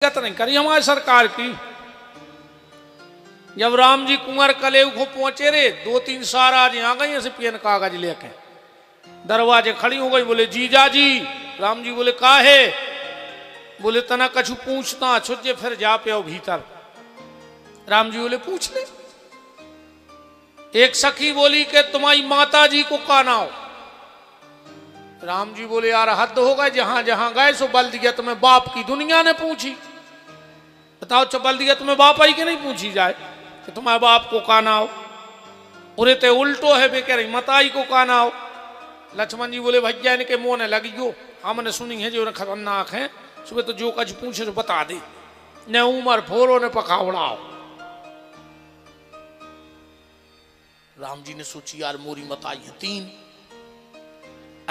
नहीं करी हमारी सरकार की। जब राम जी कुंवर कलेव को पहुंचे रे, 2-3 सार आज यहाँ गई ऐसे पियन कागज लेके दरवाजे खड़ी हो गई। बोले जीजा जी। राम जी बोले का है? बोले तना कछु पूछता छुजे फिर जा पे भीतर। राम जी बोले पूछ ले। एक सखी बोली कि तुम्हारी माता जी को कानाओ। राम जी बोले यार हद हो गए, जहां जहां गए सो बल दिया तुम्हें बाप की दुनिया ने पूछी। बताओ चबल दिया तुम्हें बाप आई के नहीं पूछी जाए कि तुम्हारे बाप को कानाओ। उरे ते उल्टो है बे कह रही मताई को कानाओ। लक्ष्मण जी बोले भैया इनके मुंह ने लगी गयो, हमने सुनी है जो खतरनाक है, सुबह तो जो कछ पूछे तो बता दे, न उमर फोरो ने पकावड़ाओ। राम जी ने सोची यार मोरी मताई है 3,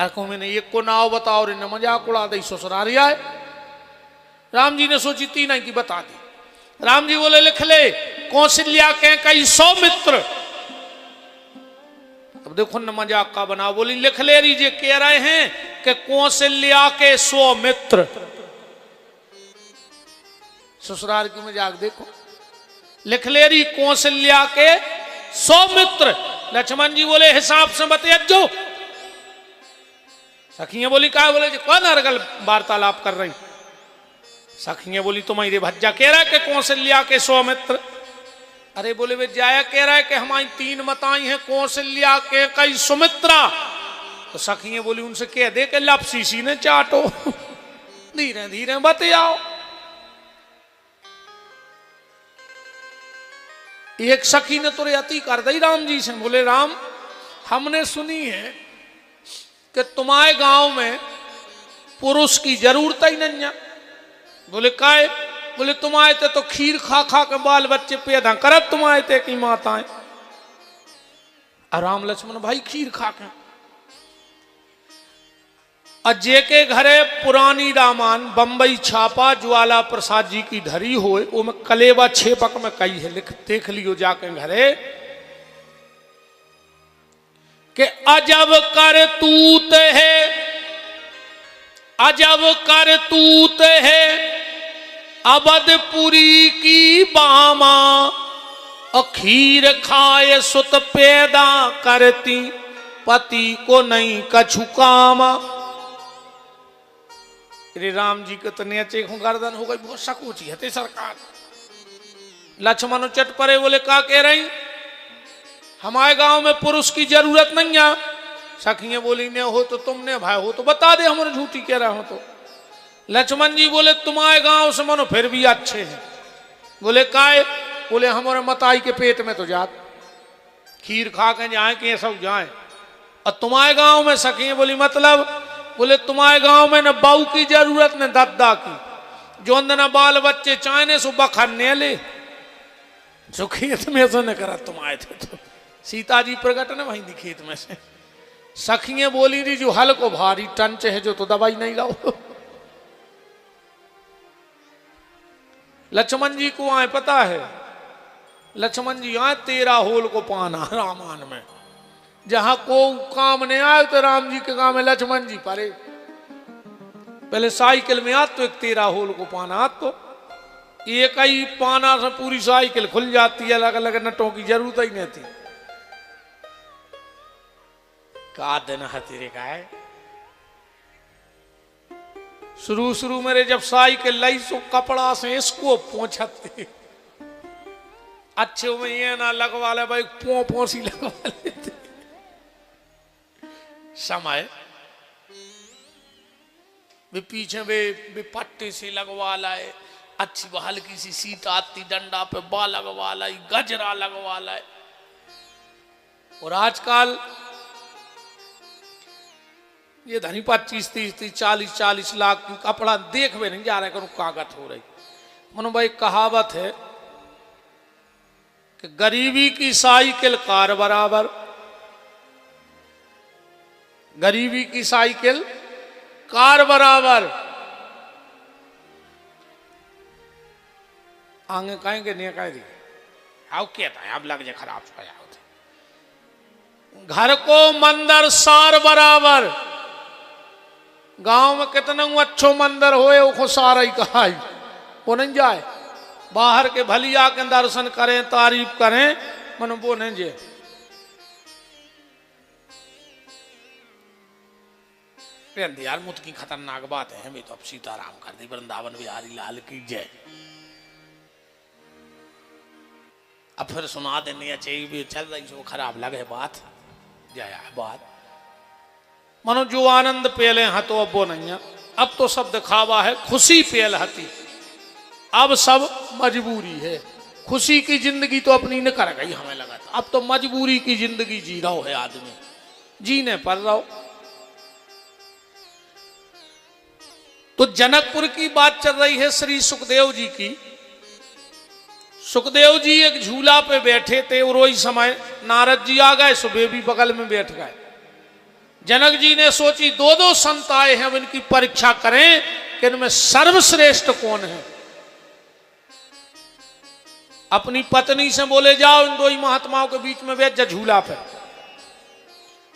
को मैंने एक को नाव बताओ रे, न मजाक उड़ा दे ससुरारी आए। राम जी ने सोची 3 की बता दी। राम जी बोले लिख ले कौशल्या के कई सौमित्र। अब देखो न मजाक का बना। बोली लिख ले लीजिए, कह रहे हैं कि कौशल्या के सौमित्र। ससुराल की मजाक देखो। लिख ले रही कौशल्या के सौमित्र। लक्ष्मण जी बोले हिसाब से बतियो। सखियां बोली का? बोले कौन अरगल वार्तालाप कर रही? सखियां बोली तुम्हारी भज्जा कह रहा है कि कौशल्या के सौमित्र। अरे बोले वे जाया कह रहा है कि हमारी 3 मताई हैं, कौशल्या के कई सुमित्रा। तो सखियां बोली उनसे कह दे कि लपसीसी ने चाटो। धीरे धीरे बतियाओ। एक सखी ने तो अति कर दी राम जी से। बोले राम हमने सुनी है कि तुम्हारे गांव में पुरुष की जरूरत ही नहीं है। बोले काहे? बोले तुम्हारे ते तो खीर खा खा के बाल बच्चे पैदा करत तुम्हारे ते की माताएं। राम लक्ष्मण भाई खीर खा के अजय के घरे पुरानी रामायण बंबई छापा ज्वाला प्रसाद जी की धरी होए, वो में कलेवा 6 पक में कही है, लिख देख लियो जाके घरे कि अजब करतूत है, अजब करतूत है अवधपुरी की बामा, खीर खाए सुत पैदा करती पति को नहीं कछु कामा। राम जी के तने चेक गर्दन हो गई, बहुत सकूची है सरकार। लक्ष्मण चट परे। बोले का कह रही? हमारे गांव में पुरुष की जरूरत नहीं है। सखियां बोली ने हो तो तुमने भाई हो तो बता दे, हमारे झूठी कह रहे हो तो। लक्ष्मण जी बोले तुम्हारे गांव से मनो फिर भी अच्छे हैं। बोले काहे? बोले हमारे मताई के पेट में तो जात खीर खा के जाए कि सब जाए। और तुम्हारे गांव में सखियां बोली मतलब? बोले तुम्हारे गांव में न बाऊ की जरूरत न दादा की, जो न बाल बच्चे चाहने सो बखरने ले, जो खेत में से न करा तुम आए थे तो सीता जी प्रकट न वहीं खेत में से। सखियां बोली रही जो हल को भारी टंच है जो तो दवाई नहीं लाओ। लक्ष्मण जी को आए पता है, लक्ष्मण जी आए 13 होल को पाना रामायण में। जहां को काम नहीं आए तो राम जी के काम में लक्ष्मण जी परे। पहले साइकिल में आत तो एक 13 होल को पाना आत तो एक ही पाना से पूरी साइकिल खुल जाती है, अलग अलग नटों की जरूरत ही नहीं थी। का दिन है तेरे का है। शुरू मेरे जब साइकिल लाई सो कपड़ा से इसको पहुंचते अच्छे में ये ना लगवा ले भाई, पोसी लगवा लेते। समय वे पीछे वे पट्टे से लगवा लाए, अच्छी हल्की सी सीट आती डंडा पे बा लगवा लाई, गजरा लगवा लाए। और आजकल ये धनी 25-30-40 लाख की कपड़ा देख भी नहीं जा रहे, करूं कागज हो रही। मनो भाई कहावत है कि गरीबी की साइकिल कार बराबर, गरीबी की साइकिल कार बराबर। आगे कहेंगे नहीं कह दी आओ क्या था अब लग जाए खराब होते। घर को मंदिर सार बराबर। गांव में कितना अच्छो मंदिर होए वो सारा ही कहा वो नहीं जाए। बाहर के भलिया के दर्शन करें तारीफ करें मन वो नहीं जे। यार मुझ की खतरनाक बात है भी तो अब सीताराम कर दी वृंदावन बिहारी लाल की जय। अब फिर सुना देनी चाहिए भी चल रही सो खराब लगे बात जया बात मनो जो आनंद पेले हैं तो अब वो नहीं है। अब तो सब दिखावा है खुशी पेल हती अब सब मजबूरी है। खुशी की जिंदगी तो अपनी न कर गई हमें लगा था अब तो मजबूरी की जिंदगी जी रहा है आदमी जीने पर रहो। तो जनकपुर की बात चल रही है श्री सुखदेव जी की। सुखदेव जी एक झूला पे बैठे थे और वही समय नारद जी आ गए सुबह भी बगल में बैठ गए। जनक जी ने सोची दो दो संत आए हैं इनकी परीक्षा करें कि इनमें सर्वश्रेष्ठ कौन है। अपनी पत्नी से बोले जाओ इन दो ही महात्माओं के बीच में बैठ जा झूला पे।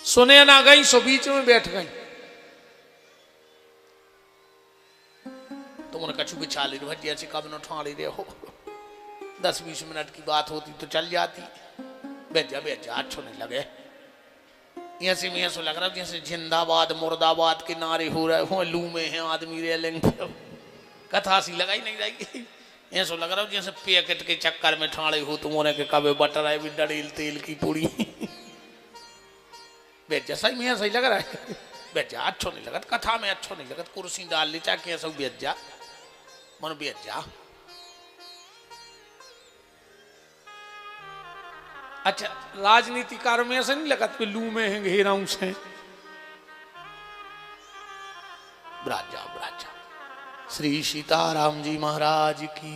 सुने ना गई सो बीच में बैठ गई। तुमने कछु बिछा ली भजिया से कब न उठा रहे हो 10-20 मिनट की बात होती तो चल जाती। बैठ जा अच्छो नहीं लगे ऐसे में ऐसा लग रहा है जैसे जिंदाबाद मुर्दाबाद के नारे हो रहे हो लू में है आदमी रेलिंग कथा सी लगाई नहीं जाएगी। ऐसा लग रहा है जैसे पैकेट के चक्कर में ठाड़े हो तुम्हारे के कबे बटर है भी डड़ील तेल की पूरी। बैठ जा सही में सही लग रहा है। बैठ जा अच्छो नहीं लगत कथा में अच्छो नहीं लगत कुर्सी डाल ली चाहे कैसे बैठ जा मन बैठ जा। अच्छा राजनीतिकारों में ऐसा नहीं लगता कि लू में है घेराऊ से ब्राजा श्री सीताराम जी महाराज की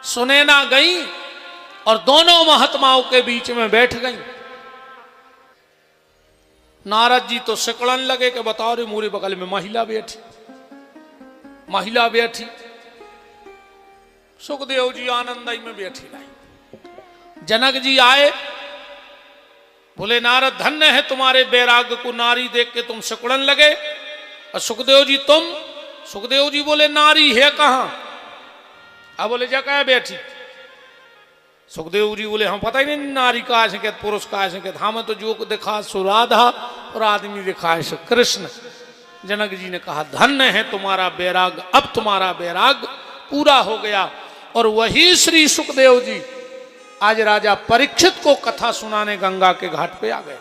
सुने ना गई और दोनों महात्माओं के बीच में बैठ गई। नारद जी तो सिकड़न लगे कि बताओ रे मोरे बगल में महिला बैठी। सुखदेव जी आनंदई में बैठी रही। जनक जी आए बोले नारद धन्य है तुम्हारे वैराग्य को नारी देख के तुम सिकुड़न लगे। और सुखदेव जी तुम सुखदेव जी बोले नारी है कहां। अब बोले जगह बैठी। सुखदेव जी बोले हम पता ही नहीं नारी का है क्या पुरुष का है क्या हमें तो जो दिखा सो राधा और आदमी दिखा है सो कृष्ण। जनक जी ने कहा धन्य है तुम्हारा वैराग्य अब तुम्हारा वैराग्य पूरा हो गया। और वही श्री सुखदेव जी आज राजा परीक्षित को कथा सुनाने गंगा के घाट पे आ गए।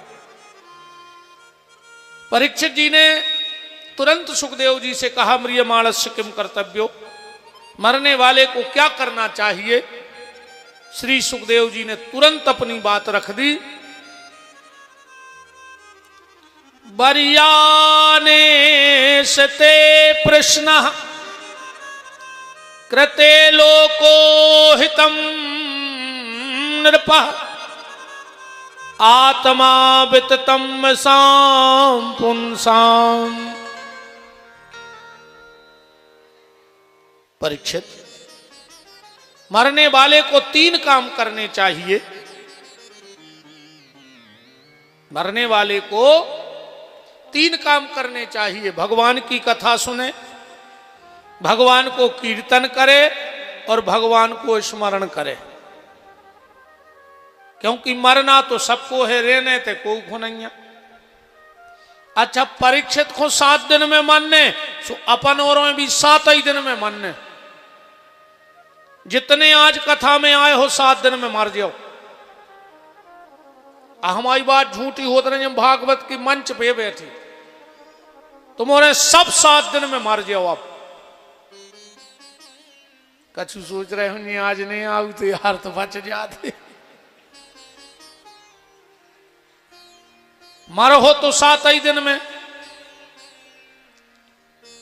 परीक्षित जी ने तुरंत सुखदेव जी से कहा म्रियमाणस्य किम कर्तव्यो मरने वाले को क्या करना चाहिए। श्री सुखदेव जी ने तुरंत अपनी बात रख दी। बरियाने सते प्रश्न कृते लोको हितम नृपः आत्मा विततम साम पुंसाम। परीक्षित मरने वाले को 3 काम करने चाहिए। मरने वाले को 3 काम करने चाहिए। भगवान की कथा सुने भगवान को कीर्तन करे और भगवान को स्मरण करे। क्योंकि मरना तो सबको है रहने ते को नहीं है। अच्छा परीक्षित को 7 दिन में मरने सो अपन औरों में भी 7 ही दिन में मरने। जितने आज कथा में आए हो 7 दिन में मर जाओ। हमारी बात झूठी होती रही भागवत की मंच पे बैठी तुम्हारे सब 7 दिन में मर जाओ। आप कछु सोच रहे हो नहीं आज नहीं आऊ तो यार तो बच जाते। मरो हो तो 7 ही दिन में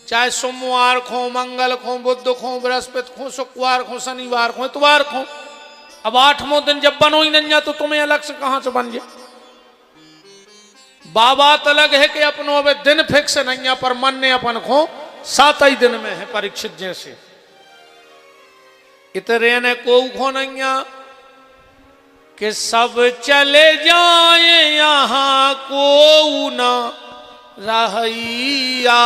चाहे सोमवार खो मंगल खो बुध खो बृहस्पति खो शुक्रवार खो शनिवार खो इतवार खो। अब 8वां दिन जब बनो ही नहीं तो तुम्हें अलग से कहां से बन जाए। बात अलग है कि अपनों अब दिन फिक्स नहीं है पर मन ने अपन खो 7 ही दिन में है। परीक्षित जैसे इतने ने को खो नहीं कि सब चले जाए यहाँ को न रहिया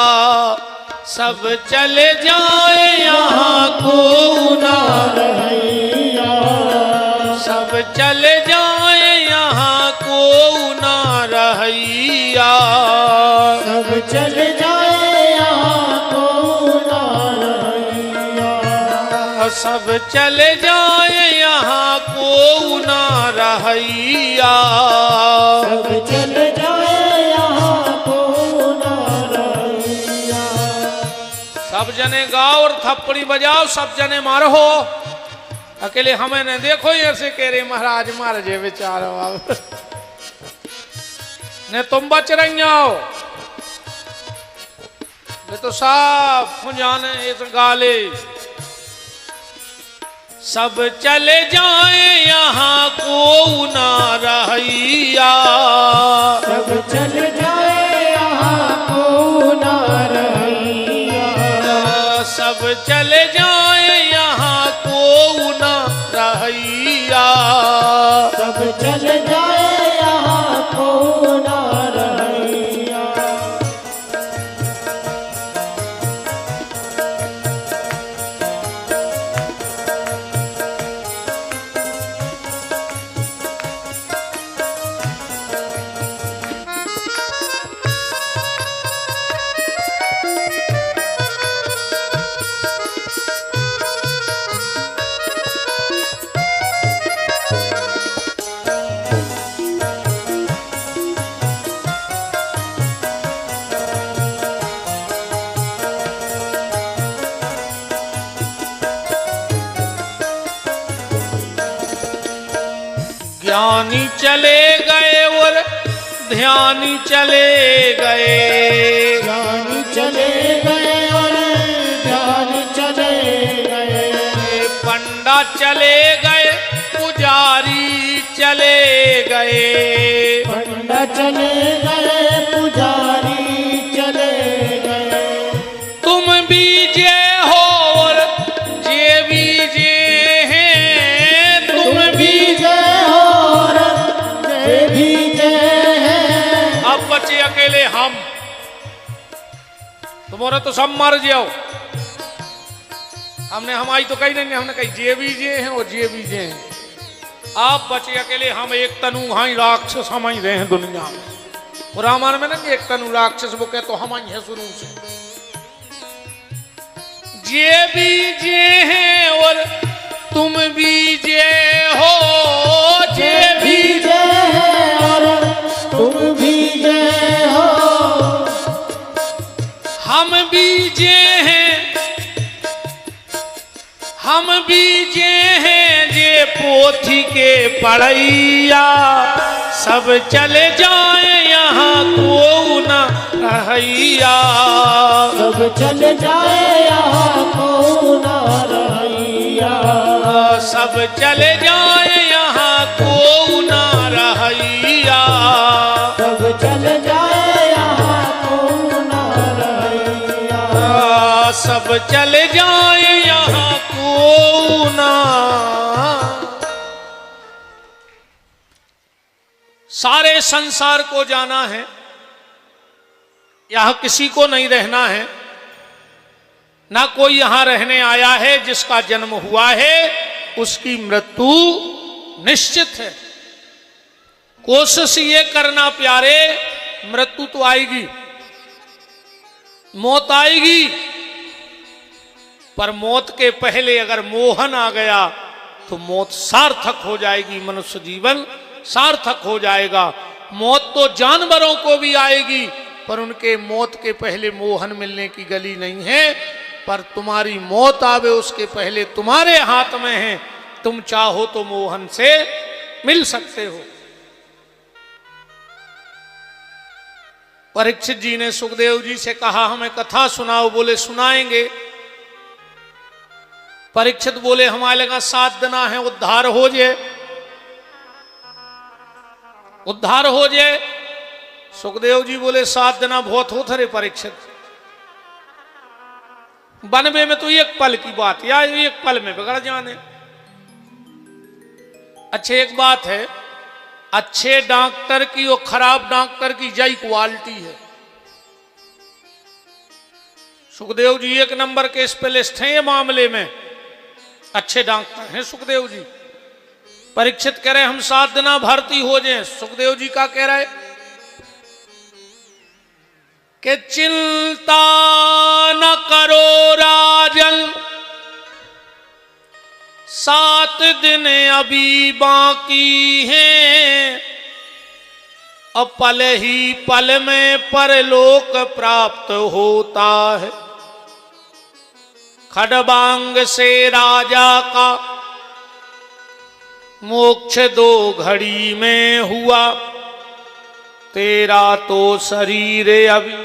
सब चले जाए यहाँ को ना रहैया, सब चले जाए यहाँ को ना रहैया, सब चले जाए यहाँ को ना रहैया, सब चले जाए यहाँ को ना रहैया, सब चले जाए यहाँ को ना रहैया। सब जने गाओ और थप्पड़ी बजाओ, सब जने मारो, अकेले हमें न देखो ऐसे कह रहे महाराज मार जे बेचारो अब ने तुम बच रही हो वे तो साफ जाने इस गाले। सब चले जाए यहाँ को ना रहैया, सब चले जाए यहाँ को ना रहैया, सब चले जाए यहाँ को ना रहैया, सब चले जाए यहाँ को ना रहैया। ज्ञानी चले गए और ध्यानी चले गए, ज्ञानी चले गए और ध्यानी चले गए, पंडा चले गए पुजारी चले गए, पंडा चले गए पुजारी चले गए, तुम बीजे हो और जे बीजे हैं, तुम बीजे हो और जे बीजे हैं। अब बचे अकेले हम, तुम्हारा तो सब मर जाओ, हमने हमारी तो कही नहीं, हमने कही जे भी जे हैं और जे भी जे हैं। आप बचे अकेले हम, एक तनु हाई राक्षस हम ही रहे हैं दुनिया में। और रामायण में ना कि एक तनु राक्षस वो कहे तो हम ही है शुरू से। जे भी जे हैं और तुम भी जे हो, जे भी जे हैं और तुम भी जे हो, हम भी जे हैं, हम भी जे हैं जे पोथी के पढ़ैया, सब चले जाए यहाँ को ना रहैया, सब चले जाए यहाँ को ना रहैया, सब चले जाए यहाँ को ना रहैया, सब चले जाए यहाँ को ना रहैया, सब चले जाए यहाँ को ना। सारे संसार को जाना है, यहां किसी को नहीं रहना है, ना कोई यहां रहने आया है। जिसका जन्म हुआ है उसकी मृत्यु निश्चित है। कोशिश ये करना प्यारे, मृत्यु तो आएगी, मौत आएगी, पर मौत के पहले अगर मोहन आ गया तो मौत सार्थक हो जाएगी, मनुष्य जीवन सार्थक हो जाएगा। मौत तो जानवरों को भी आएगी, पर उनके मौत के पहले मोहन मिलने की गली नहीं है। पर तुम्हारी मौत आवे उसके पहले तुम्हारे हाथ में है, तुम चाहो तो मोहन से मिल सकते हो। परीक्षित जी ने सुखदेव जी से कहा हमें कथा सुनाओ, बोले सुनाएंगे। परीक्षित बोले हमारे लगा 7 दिन है, उद्धार हो जाए, उद्धार हो जाए। सुखदेव जी बोले 7 दिन बहुत हो थे परीक्षित, 92 में तो एक पल की बात, या एक पल में बिगड़ जाने। अच्छा एक बात है, अच्छे डॉक्टर की और खराब डॉक्टर की जय क्वालिटी है। सुखदेव जी एक नंबर के स्पेशलिस्ट हैं ये मामले में, अच्छे डॉक्टर हैं सुखदेव जी। परीक्षित कह रहे हम 7 दिन भर्ती हो जाएं, सुखदेव जी का कह रहे कि चिंता न करो राजन, 7 दिन अभी बाकी हैं, और पल ही पल में परलोक प्राप्त होता है। खडबांग से राजा का मोक्ष 2 घड़ी में हुआ, तेरा तो शरीर अभी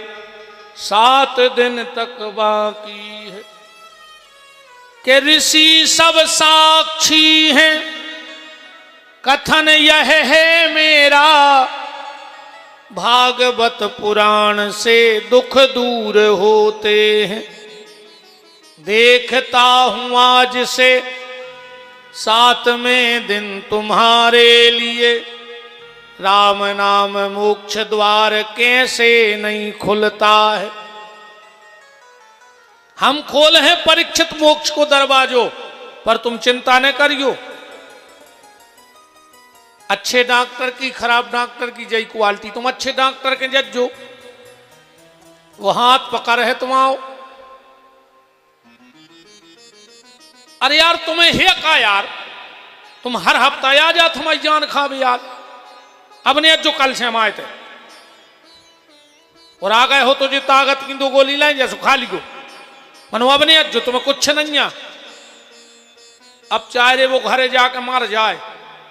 7 दिन तक बाकी है। कि ऋषि सब साक्षी हैं, कथन यह है मेरा, भागवत पुराण से दुख दूर होते हैं। देखता हूं आज से 7वें दिन तुम्हारे लिए, राम नाम मोक्ष द्वार कैसे नहीं खुलता है। हम खोल हैं परीक्षित मोक्ष को दरवाजों, पर तुम चिंता न करियो। अच्छे डॉक्टर की खराब डॉक्टर की जय क्वालिटी, तुम अच्छे डॉक्टर के जज्जो, वो हाथ पकड़ है तुम आओ। अरे यार तुम्हें है का यार, तुम हर हफ्ता आ जा तुम्हारी जान खा भी यार। अब नहीं जो कल से हम आए थे और आ गए हो तो जो ताकत की 2 गोली लाए जैसे खा ली गो मनो। अब नहीं जो तुम्हें कुछ नहीं है, अब चाहे रे वो घरे जाके मार जाए,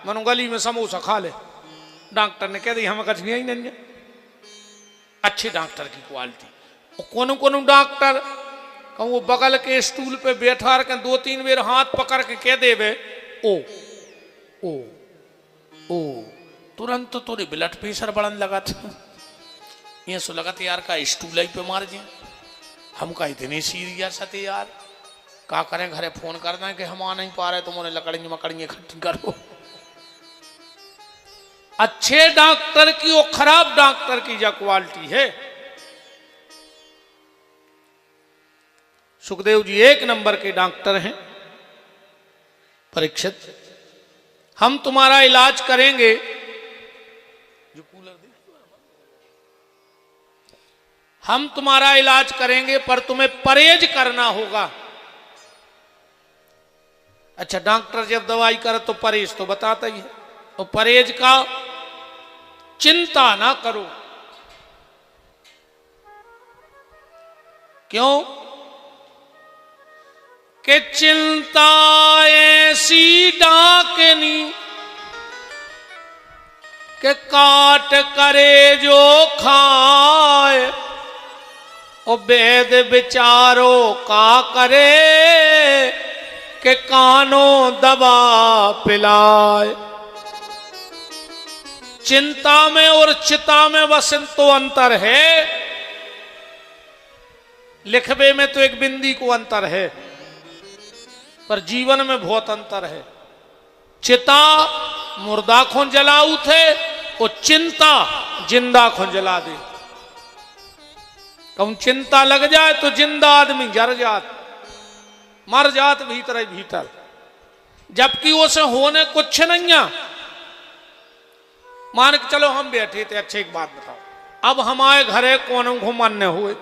मनो गली में समोसा खा ले। डॉक्टर ने कह दी हमें कुछ नहीं है। अच्छे डॉक्टर की क्वालिटी। कोनो कोनो डॉक्टर कहूँ वो बगल के स्टूल पे बैठा रखे 2-3 बेर हाथ पकड़ के कह देवे ओ ओ ओ, तुरंत तो तोरे ब्लड प्रेशर बढ़न लगा था। ये सो लगा था यार का स्टूल ही पे मार दिया। हम का इतने सीरियस थे यार, का करें घरे फोन करना है कि हम आ नहीं पा रहे, तुम उन्हें लकड़ियाँ मकड़ियाँ इकट्ठी करो। अच्छे डॉक्टर की और खराब डॉक्टर की जो क्वालिटी है। सुखदेव जी 1 नंबर के डॉक्टर हैं। परीक्षित हम तुम्हारा इलाज करेंगे, जो कूलर दे, हम तुम्हारा इलाज करेंगे पर तुम्हें परहेज करना होगा। अच्छा डॉक्टर जब दवाई करे तो परहेज तो बताता ही है, तो परहेज का चिंता ना करो। क्यों कि चिंता ऐसी डाकनी के काट करे जो खाए, ओ वेद विचारो का करे के कानों दबा पिलाए। चिंता में और चिता में वसन तो अंतर है, लिखवे में तो एक बिंदी को अंतर है, पर जीवन में बहुत अंतर है। चिता मुर्दा को जलाऊ थे और चिंता जिंदा को जला दे। कहूं चिंता लग जाए तो जिंदा आदमी जर जात, मर जात भीतर ही भीतर, जबकि उसे होने कुछ नहीं है। मान के चलो हम बैठे थे, अच्छा एक बात बताओ, अब हमारे घरे कौन घुमाने हुए,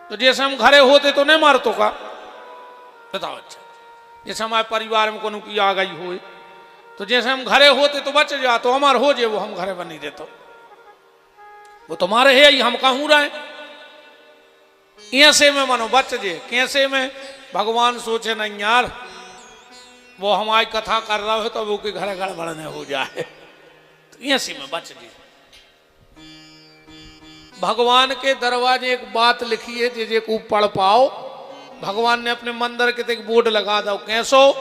तो जैसे हम घरे होते तो नहीं मारतो का बताओ। अच्छा जैसे हमारे परिवार में कोनो की आ गई हो, तो जैसे हम घरे होते तो बच जा, तो हमारे हो जे वो हम घरे बनी देते, वो तुम्हारे है ही, हम कहूँ रहे ऐसे में मनो बच जे। कैसे में भगवान सोचे नहीं यार वो हमारी कथा कर रहा है तो वो के घर गड़बड़ न हो जाए, तो ऐसे में बच जे। भगवान के दरवाजे एक बात लिखी है जे को पढ़ पाओ। भगवान ने अपने मंदिर के एक बोर्ड लगा दो, कैसो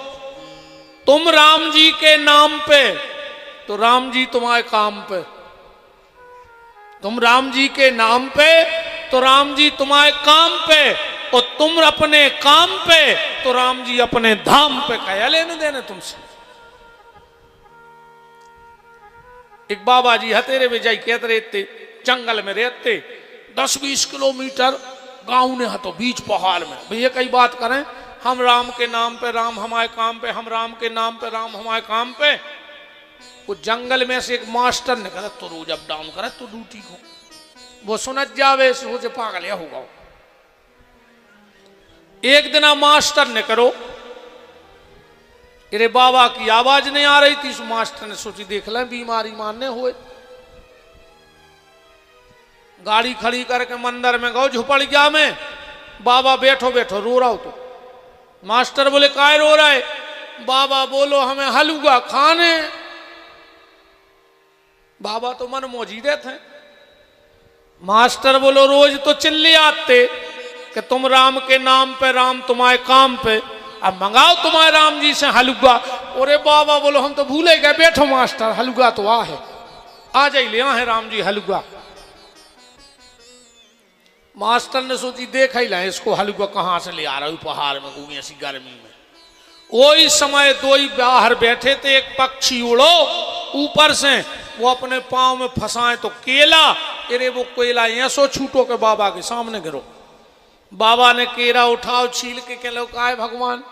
तुम राम जी के नाम पे तो राम जी तुम्हारे काम पे, तुम राम जी के नाम पे तो राम जी तुम्हारे काम पे, और तुम अपने काम पे तो राम जी अपने धाम पे। क्या लेने देने तुमसे। एक बाबा जी हतेरे में जाई कहते रहते, जंगल में रहते 10-20 किलोमीटर गाँव ने हतो बीच पहाड़ में भैया कई बात करें, हम राम के नाम पे राम हमारे काम पे, हम राम के नाम पे राम हमारे काम पे। वो जंगल में से एक मास्टर ने कहा तो रोज अप डाउन करे तो ड्यूटी को वो सुनत जावे सोचे पागल होगा। एक दिन मास्टर ने करो अरे बाबा की आवाज नहीं आ रही थी, उस मास्टर ने सोची देख लें बीमारी मानने हुए। गाड़ी खड़ी करके मंदिर में गो झुपड़िया में, बाबा बैठो बैठो रो रहा हो। तो मास्टर बोले काय रो रहा है? बाबा बोलो हमें हलवा खाने। बाबा तो मन मौजीदे थे। मास्टर बोलो रोज तो चिल्ले आते कि तुम राम के नाम पे राम तुम्हारे काम पे, अब मंगाओ तुम्हारे राम जी से हलवा। अरे बाबा बोलो हम तो भूले गए, बैठो मास्टर हलवा तो आ है, आ जाइए ले है राम जी हलवा। मास्टर ने सोची देख ही लाए इसको हलवा कहाँ से ले आ रहा हूँ पहाड़ में घूमी ऐसी गर्मी में। वही समय दो ही बाहर बैठे थे, एक पक्षी उड़ो ऊपर से, वो अपने पांव में फंसाए तो केला, अरे वो केला ऐसो छूटो के बाबा के सामने गिरो। बाबा ने केरा उठाओ छील के कह लो काय भगवान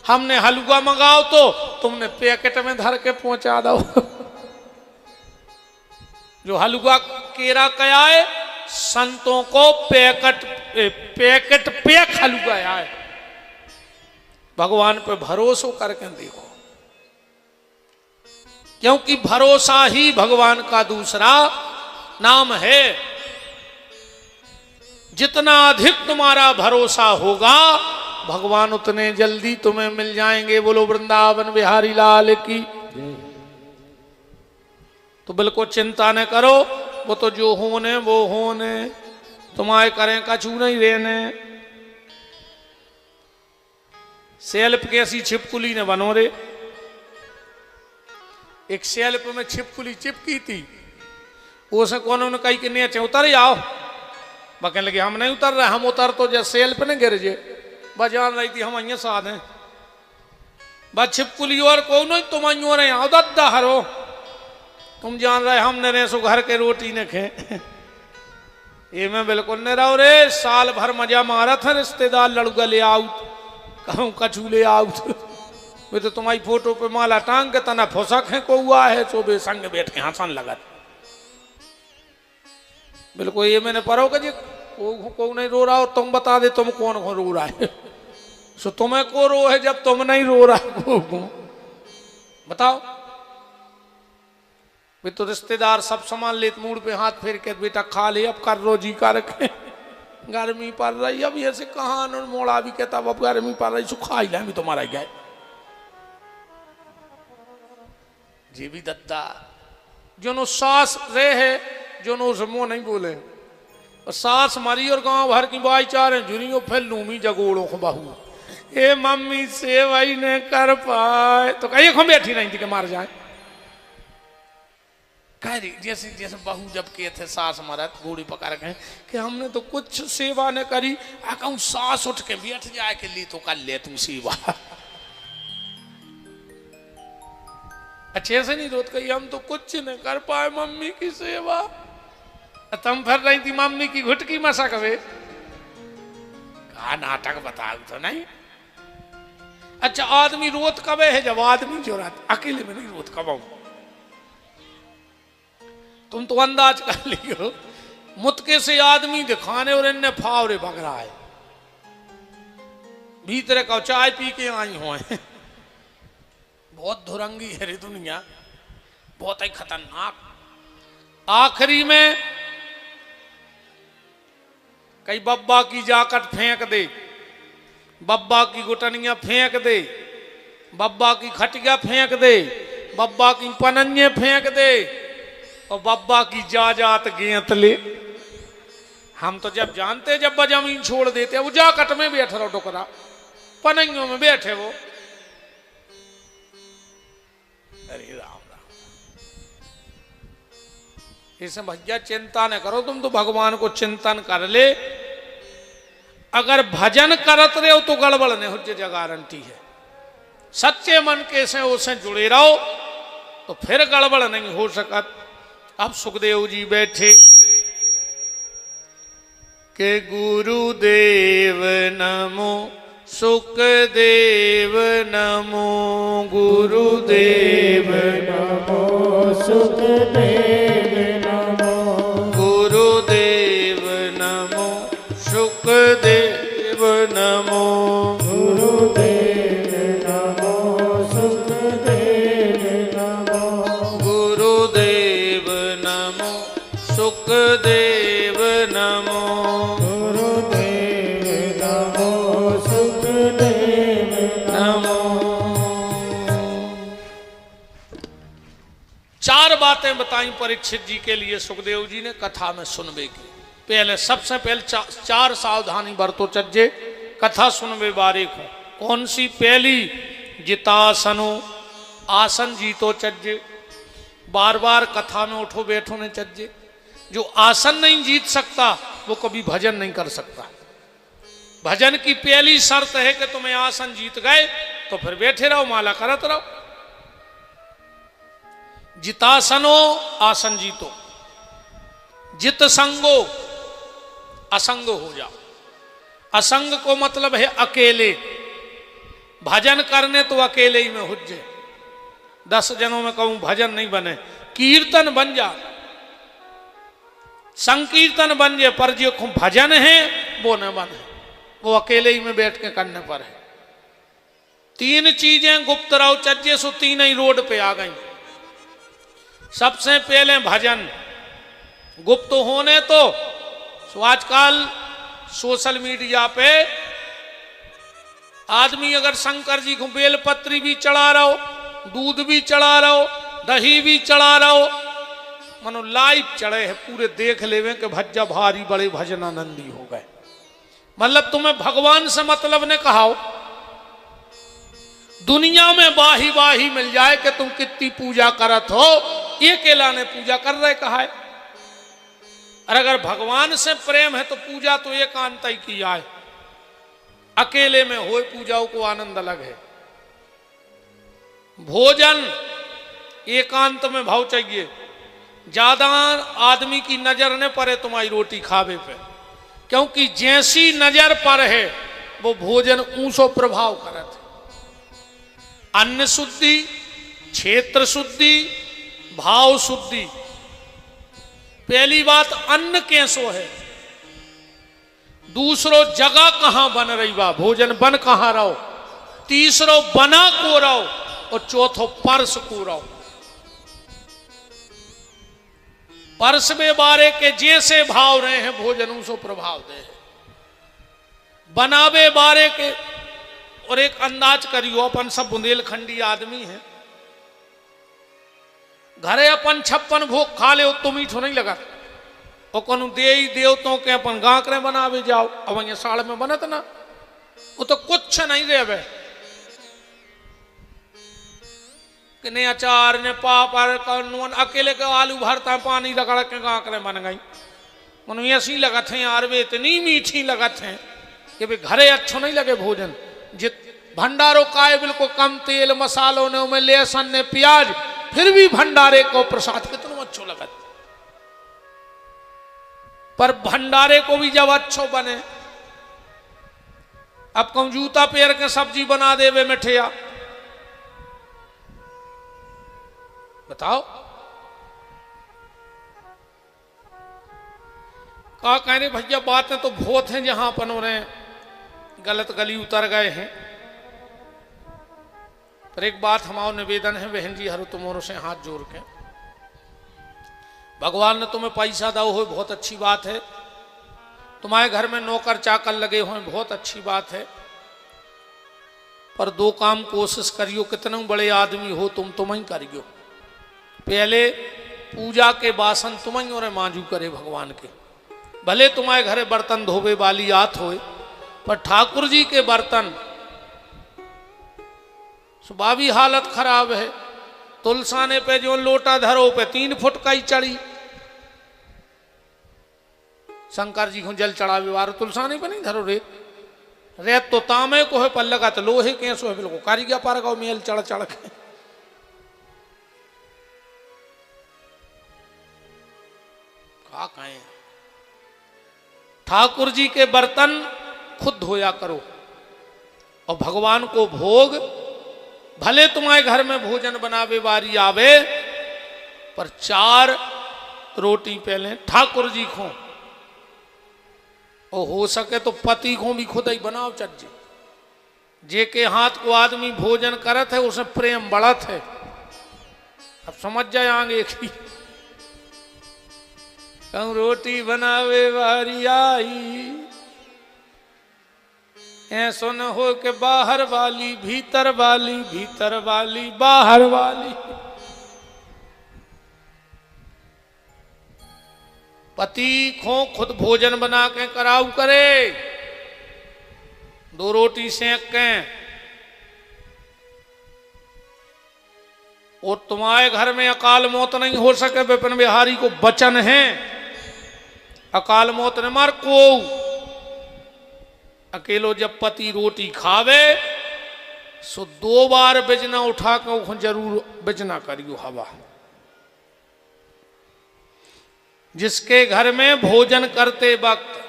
हमने हलवा मंगाओ तो तुमने पैकेट में धर के पहुंचा दो। जो हलवा केरा क्या है, संतों को पैकेट पैक हलवा आए। भगवान पे भरोसा करके देखो, क्योंकि भरोसा ही भगवान का दूसरा नाम है। जितना अधिक तुम्हारा भरोसा होगा भगवान उतने जल्दी तुम्हें मिल जाएंगे। बोलो वृंदावन बिहारी लाल की। तो बिल्कुल चिंता न करो, वो तो जो होने वो होने, तुम्हारे करें कछु नहीं रहने। सेल्फ कैसी छिपकुली ने बनो रे। एक सेल्फ में छिपकुली चिपकी थी, उसे कौन ने कही कि नीचे उतर आओ। कहने लगे हम नहीं उतर रहे, हम उतर तो जैसे सेल्फ ने गिर जे। बस जान रही थी हम अं साध हैं, बस छिपकुली और कौन नहीं तुम अं रहे आओ दद्दा हरो। तुम जान रहे हमने रहे सो घर के रोटी ने खे। ये मैं बिल्कुल नहीं रहो रे। साल भर मजा मारा था, रिश्तेदार लड़ुआ ले आउट, कहूँ कछू ले आउट। वे तो तुम्हारी फोटो पे माला टांग के तना फुसक है को हुआ है, सो बे संग बैठ के हंसन लगा। बिल्कुल ये मैंने पढ़ो कि को नहीं रो रहा हो, तुम बता दे तुम कौन को रो रहा है। सो तुम्हें को रो है जब तुम नहीं रो रहा को बताओ। वे तो रिश्तेदार सब सामान लेते मुड़ पे हाथ फेर के बेटा खा ले अब कर रोजी का रखे। गर्मी पड़ रही अब ऐसे कहाँ मोड़ा भी कहता अब गर्मी पड़ रही सुखा ही भी तुम्हारा गए जी भी दद्दा जो सास रे है जो नो से मुंह नहीं बोले। और सास मारी और गांव भर की भाईचारे जुनियो फिर लूमी जगोड़ो को बहू ए मम्मी से वही ने कर पाए तो कहीं हम बैठी नहीं थी कि मार जाए। कह रही जैसे जैसे बहू जब के थे सास मरद घोड़ी पकड़ के कि हमने तो कुछ सेवा न करी, कहूँ सास उठ के बैठ जाए के लिए तो कर ले तुम सेवा। अच्छे से नहीं रोत कही हम तो कुछ न कर पाए मम्मी की सेवा। तुम फिर रही थी मम्मी की घुटकी मशक वे कहा नाटक बता तो नहीं। अच्छा आदमी रोत कबे है जब आदमी जो रात अकेले में नहीं रोत कब। तुम तो अंदाज कर लियो मुतके से आदमी दिखाने और इन्ने फावरे भग रहा है भीतर का चाय पी के आई हो। बहुत धुरंगी है रे दुनिया, बहुत ही खतरनाक। आखिरी में कई बब्बा की जाकट फेंक दे, बब्बा की गुटनिया फेंक दे, बब्बा की खटिया फेंक दे, बब्बा की पनन्ये फेंक दे और बब्बा की जात गेंत ले। हम तो जब जानते जब जमीन छोड़ देते वो जाकट में बैठ रहो टुकड़ा पनइयों में बैठे वो। अरे राम राम इसे भैया चिंता न करो, तुम तो भगवान को चिंतन कर ले। अगर भजन करत रहे हो तो गड़बड़ नहीं हो जा गारंटी है। सच्चे मन के से उसे जुड़े रहो तो फिर गड़बड़ नहीं हो सकत। अब सुखदेव जी बैठे के गुरुदेव नमो सुखदेव नमो गुरुदेव नमो सुखदेव नमो गुरुदेव नमो सुखदेव नमो गुरुदेव नमो सुखदेव नमो गुरुदेव नमो सुखदेव नमो गुरुदेव नमो सुखदेव नमो। चार बातें बताई परीक्षित जी के लिए सुखदेव जी ने कथा में सुनबे की। पहले सबसे पहले चार सावधानी बरतो चज्जे कथा सुनबे बारे को। कौन सी? पहली, जितासनो, आसन जीतो चज्जे। बार बार कथा में उठो बैठो ने चज्जे। जो आसन नहीं जीत सकता वो कभी भजन नहीं कर सकता। भजन की पहली शर्त है कि तुम्हें आसन जीत गए तो फिर बैठे रहो, माला करत रहो। जितासनो, आसन जीतो। जित संगो, असंग हो जाओ। असंग को मतलब है अकेले। भजन करने तो अकेले ही में हुज्जे। 10 जनों में कहूं भजन नहीं बने, कीर्तन बन जा, संकीर्तन बन जाए, पर जो भजन है वो न बने, वो अकेले ही में बैठ के करने पर है। 3 चीजें गुप्त रहो चज्जे, सो 3 ही रोड पे आ गई। सबसे पहले भजन गुप्त होने तो आजकल सोशल मीडिया पे आदमी अगर शंकर जी को बेलपत्री भी चढ़ा रहो, दूध भी चढ़ा रहो, दही भी चढ़ा रहो, मनो लाइव चढ़े है, पूरे देख लेवे कि भज्जा भारी बड़े भजनानंदी हो गए। मतलब तुम्हें भगवान से मतलब ने कहा दुनिया में बाही बाही मिल जाए कि तुम कितनी पूजा करत हो, ये केला ने पूजा कर रहे कहा है। और अगर भगवान से प्रेम है तो पूजा तो एकांत ही की जाए, अकेले में हो पूजाओं को आनंद अलग है। भोजन एकांत में भाव चाहिए, ज्यादा आदमी की नजर न पड़े तुम्हारी रोटी खावे पे, क्योंकि जैसी नजर पर है वो भोजन ऊंसो प्रभाव करत है। अन्न शुद्धि, क्षेत्र शुद्धि, भाव शुद्धि। पहली बात अन्न कैसो है, दूसरो जगह कहां बन रही बा, भोजन बन कहां रहो, तीसरो बना को रहो, और चौथो परस को रहो। परस में बारे के जैसे भाव रहे हैं भोजन उसे प्रभाव दे। बनावे बारे के, और एक अंदाज करियो, अपन सब बुंदेलखंडी आदमी हैं, घरे अपन 56 भोग खा ले तो मीठो नहीं लगा, और कनु दे देवतों के अपन गांकरे बनावे जाओ, अब ये साल में बनत ना, वो तो कुछ नहीं रहे कि ने अचार ने पापड़ कौन अकेले के आलू भरता पानी रगड़ के गांकरे बन गई। मनु ऐसी लगत है यार, वे इतनी मीठी लगत है कि भाई घरे अच्छो नहीं लगे भोजन। जित भंडारों का है बिल्कुल कम तेल मसालों ने, उनमें लहसुन ने प्याज, फिर भी भंडारे को प्रसाद कितना अच्छो लगत। पर भंडारे को भी जब अच्छो बने, अब कहूं जूता पैर के सब्जी बना देवे मिठिया, बताओ का कहने भैया बातें तो बहुत हैं जहां अपन उन्हें गलत गली उतर गए हैं। पर एक बात हमारा निवेदन है बहन जी, हर तुमों से हाथ जोड़ के, भगवान ने तुम्हें पैसा दो हो बहुत अच्छी बात है, तुम्हारे घर में नौकर चाकर लगे हुए बहुत अच्छी बात है, पर 2 काम कोशिश करियो, कितने बड़े आदमी हो तुम ही करियो। पहले पूजा के बासन तुम ही और मांझू करे भगवान के, भले तुम्हारे घरे बर्तन धोबे वाली आत होए, पर ठाकुर जी के बर्तन सुबह हालत खराब है। तुलसाने पे जो लोटा धरो पे 3 फुट का ही चढ़ी, शंकर जी को जल चढ़ावे वार तुलसाने पे नहीं धरो रे तो तामे को है, पर लगा तो लोहे कैसो है, बिल्कुल कारीगर पार गाओ मेल चढ़ चढ़ के। का कहें ठाकुर जी के बर्तन खुद धोया करो और भगवान को भोग, भले तुम्हारे घर में भोजन बनावे बारी आवे पर 4 रोटी पहले ठाकुर जी को, और हो सके तो पति को भी खुद ही बनाओ चज्जे। जे के हाथ को आदमी भोजन करत है उसमें प्रेम बढ़त है। अब समझ जाए आगे की कहूं रोटी बनावे वारी आई, ऐसो न हो के बाहर वाली भीतर वाली, भीतर वाली बाहर वाली। पति को खुद भोजन बना के कराऊ करे, 2 रोटी सेक के। और तुम्हारे घर में अकाल मौत नहीं हो सके, विपिन बिहारी को वचन है अकाल मौत न मार को। अकेलो जब पति रोटी खावे सो 2 बार बिजना उठा के जरूर बिजना करियो हवा। जिसके घर में भोजन करते वक्त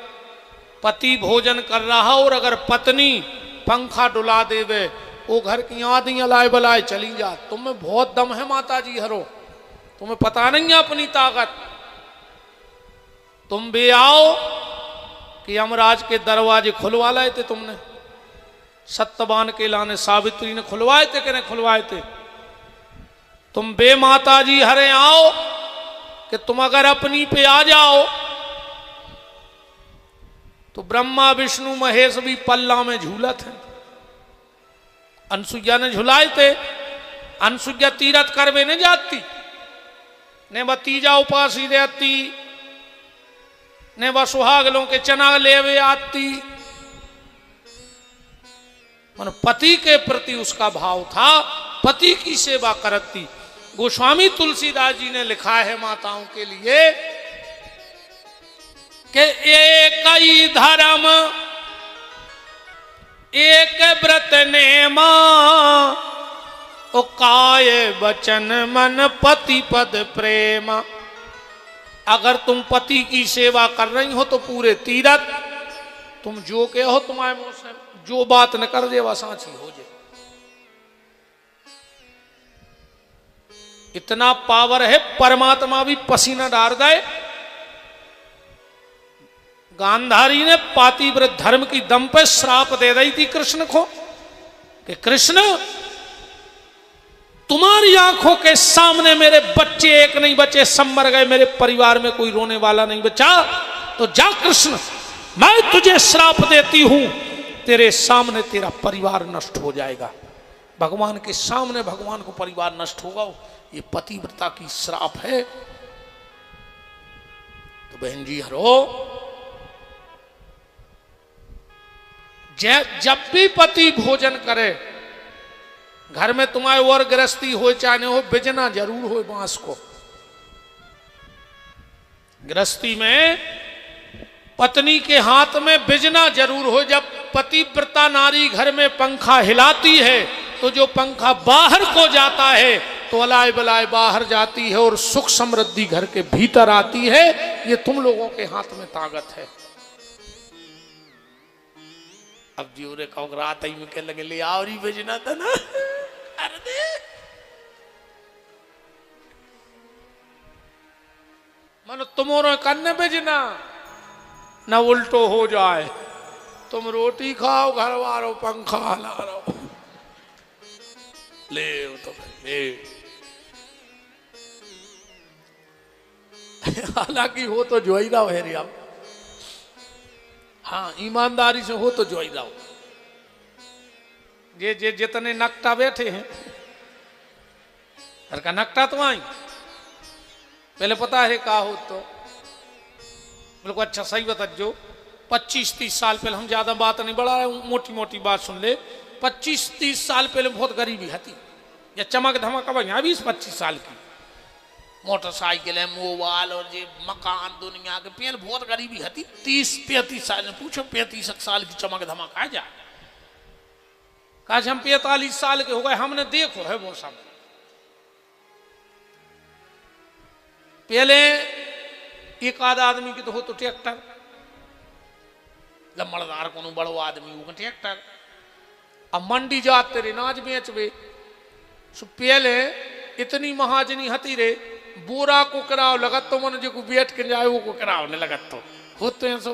पति भोजन कर रहा और अगर पत्नी पंखा डुला देवे, वो घर की आधी अलाय बलाय चली जा। तुम्हें बहुत दम है माता जी हरो, तुम्हें पता नहीं है अपनी ताकत। तुम भी आओ कि यमराज के दरवाजे खुलवा लाए थे तुमने, सत्यवान के लाने सावित्री ने खुलवाए थे कि नहीं खुलवाए थे। तुम बे माता जी हरे आओ कि तुम अगर अपनी पे आ जाओ तो ब्रह्मा विष्णु महेश भी पल्ला में झूलत है। अनसुईया ने झुलाए थे, अनसुईया तीरथ करवे नहीं जाती, ने भतीजा उपासी रहती, ने वह सुहागलों के चना लेवे आती। मन पति के प्रति उसका भाव था, पति की सेवा करती। गोस्वामी तुलसीदास जी ने लिखा है माताओं के लिए कि एक ही धर्म एक व्रत नेमा, ओ काय वचन मन पति पद प्रेम। अगर तुम पति की सेवा कर रही हो तो पूरे तीरथ तुम जो के हो तुम्हारे मुंह से जो बात न कर दे वह सांची हो जाए। इतना पावर है, परमात्मा भी पसीना डाल दे। गांधारी ने पातिव्रत धर्म की दम पे श्राप दे रही थी कृष्ण को कि कृष्ण तुम्हारी आंखों के सामने मेरे बच्चे एक नहीं बचे, सब मर गए, मेरे परिवार में कोई रोने वाला नहीं बचा, तो जा कृष्ण मैं तुझे श्राप देती हूं, तेरे सामने तेरा परिवार नष्ट हो जाएगा। भगवान के सामने भगवान को परिवार नष्ट होगा, ये पतिव्रता की श्राप है। तो बहन जी हरो, जब भी पति भोजन करे घर में तुम्हारे और गृहस्थी हो चाहे हो, बिजना जरूर हो बांस को। गृहस्थी में पत्नी के हाथ में बिजना जरूर हो। जब पतिव्रता नारी घर में पंखा हिलाती है तो जो पंखा बाहर को जाता है तो अलाय बलाय बाहर जाती है और सुख समृद्धि घर के भीतर आती है। ये तुम लोगों के हाथ में ताकत है। अब जी उरे कहो रात ही में कह लगे ले आओ रही भेजना था ना, अरे दे मानो तुम्हारो कन्ने भेजना ना उल्टो हो जाए। तुम रोटी खाओ, घर वालों पंखा हला रहो, ले तो ले। हालांकि हो तो जो ही रहो है आप, हाँ ईमानदारी से हो तो जो ही रहो। जे जितने नकटा बैठे हैं हर का नकटा तो आई पहले पता है का हो तो बिल्कुल अच्छा सही बता जो 25-30 साल पहले, हम ज्यादा बात नहीं बढ़ा रहे, मोटी मोटी बात सुन ले। 25-30 साल पहले बहुत गरीबी थी, या चमक धमक अब यहाँ 20-25 साल की मोटरसाइकिल है, मोबाइल और ये मकान दुनिया के पहले बहुत गरीबी थी। 30-35 साल में पूछो 35 साल की चमक धमक आ जाए। काश हम 45 साल के हो गए, हमने देखो है वो सब। पहले एक आध आदमी की तो हो तो ट्रैक्टर, लम्बड़दार को बड़ो आदमी वो ट्रैक्टर। अब मंडी जाते रे नाज बेच वे सो पहले इतनी महाजनी हती रे बोरा को कराव लगत तो मन जो बैठ के जाए वो को कराव ने लगत तो होते हैं सो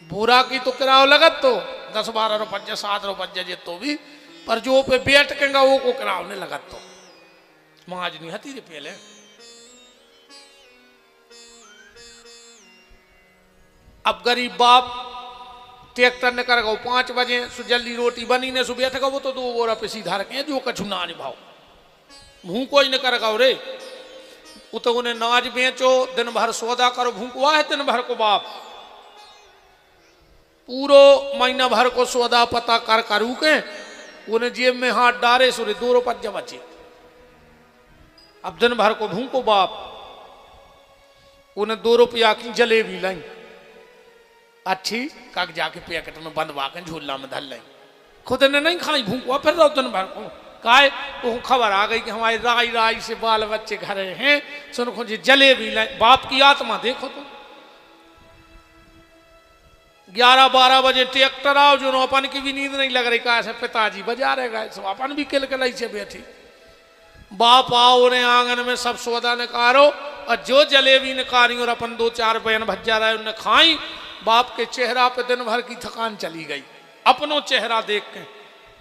बोरा की तो कराव लगत तो 10-12 रुपये 7 रुपये जे तो भी पर जो पे बैठ के वो को कराव ने लगत तो महाजनी हती रे पहले। अब गरीब बाप ट्रैक्टर ने कर गो 5 बजे सु जल्दी रोटी बनी ने सु बैठ गो तो 2 बोरा पे सीधा रखे जो कछु ना निभाओ मुंह कोई न कर गो रे वो तो उन्हें नाज बेचो दिन भर सौदा करो भूखवा है दिन भर को बाप पूरो महीना भर को सौदा पता कर करू के उन्हें जेब में हाथ डारे सुरे 2 रुपये बचे। अब दिन भर को भूखो बाप उन्हें 2 रुपया की जलेबी लाई अच्छी काक जाके पैकेट में बंदवा के झूला में धर लाई खुद ने नहीं खाई भूखवा फिर रहो दिन भर को काय वो खबर आ गई कि हमारे राई राई से बाल बच्चे घर हैं सुन खोजे जलेबी लाई बाप की आत्मा देखो तो 11-12 बजे ट्रैक्टर आओ जो अपन की भी नींद नहीं लग रही कहा से पिताजी बजा रहे गए सब अपन भी किल कलाई से बैठी बाप आओ उन्हें आंगन में सब सौदा ने कारो और जो जलेबी ने कारी और अपन 2-4 बहन भज्जा रहे उन्हें खाई बाप के चेहरा पे दिन भर की थकान चली गई अपनो चेहरा देख के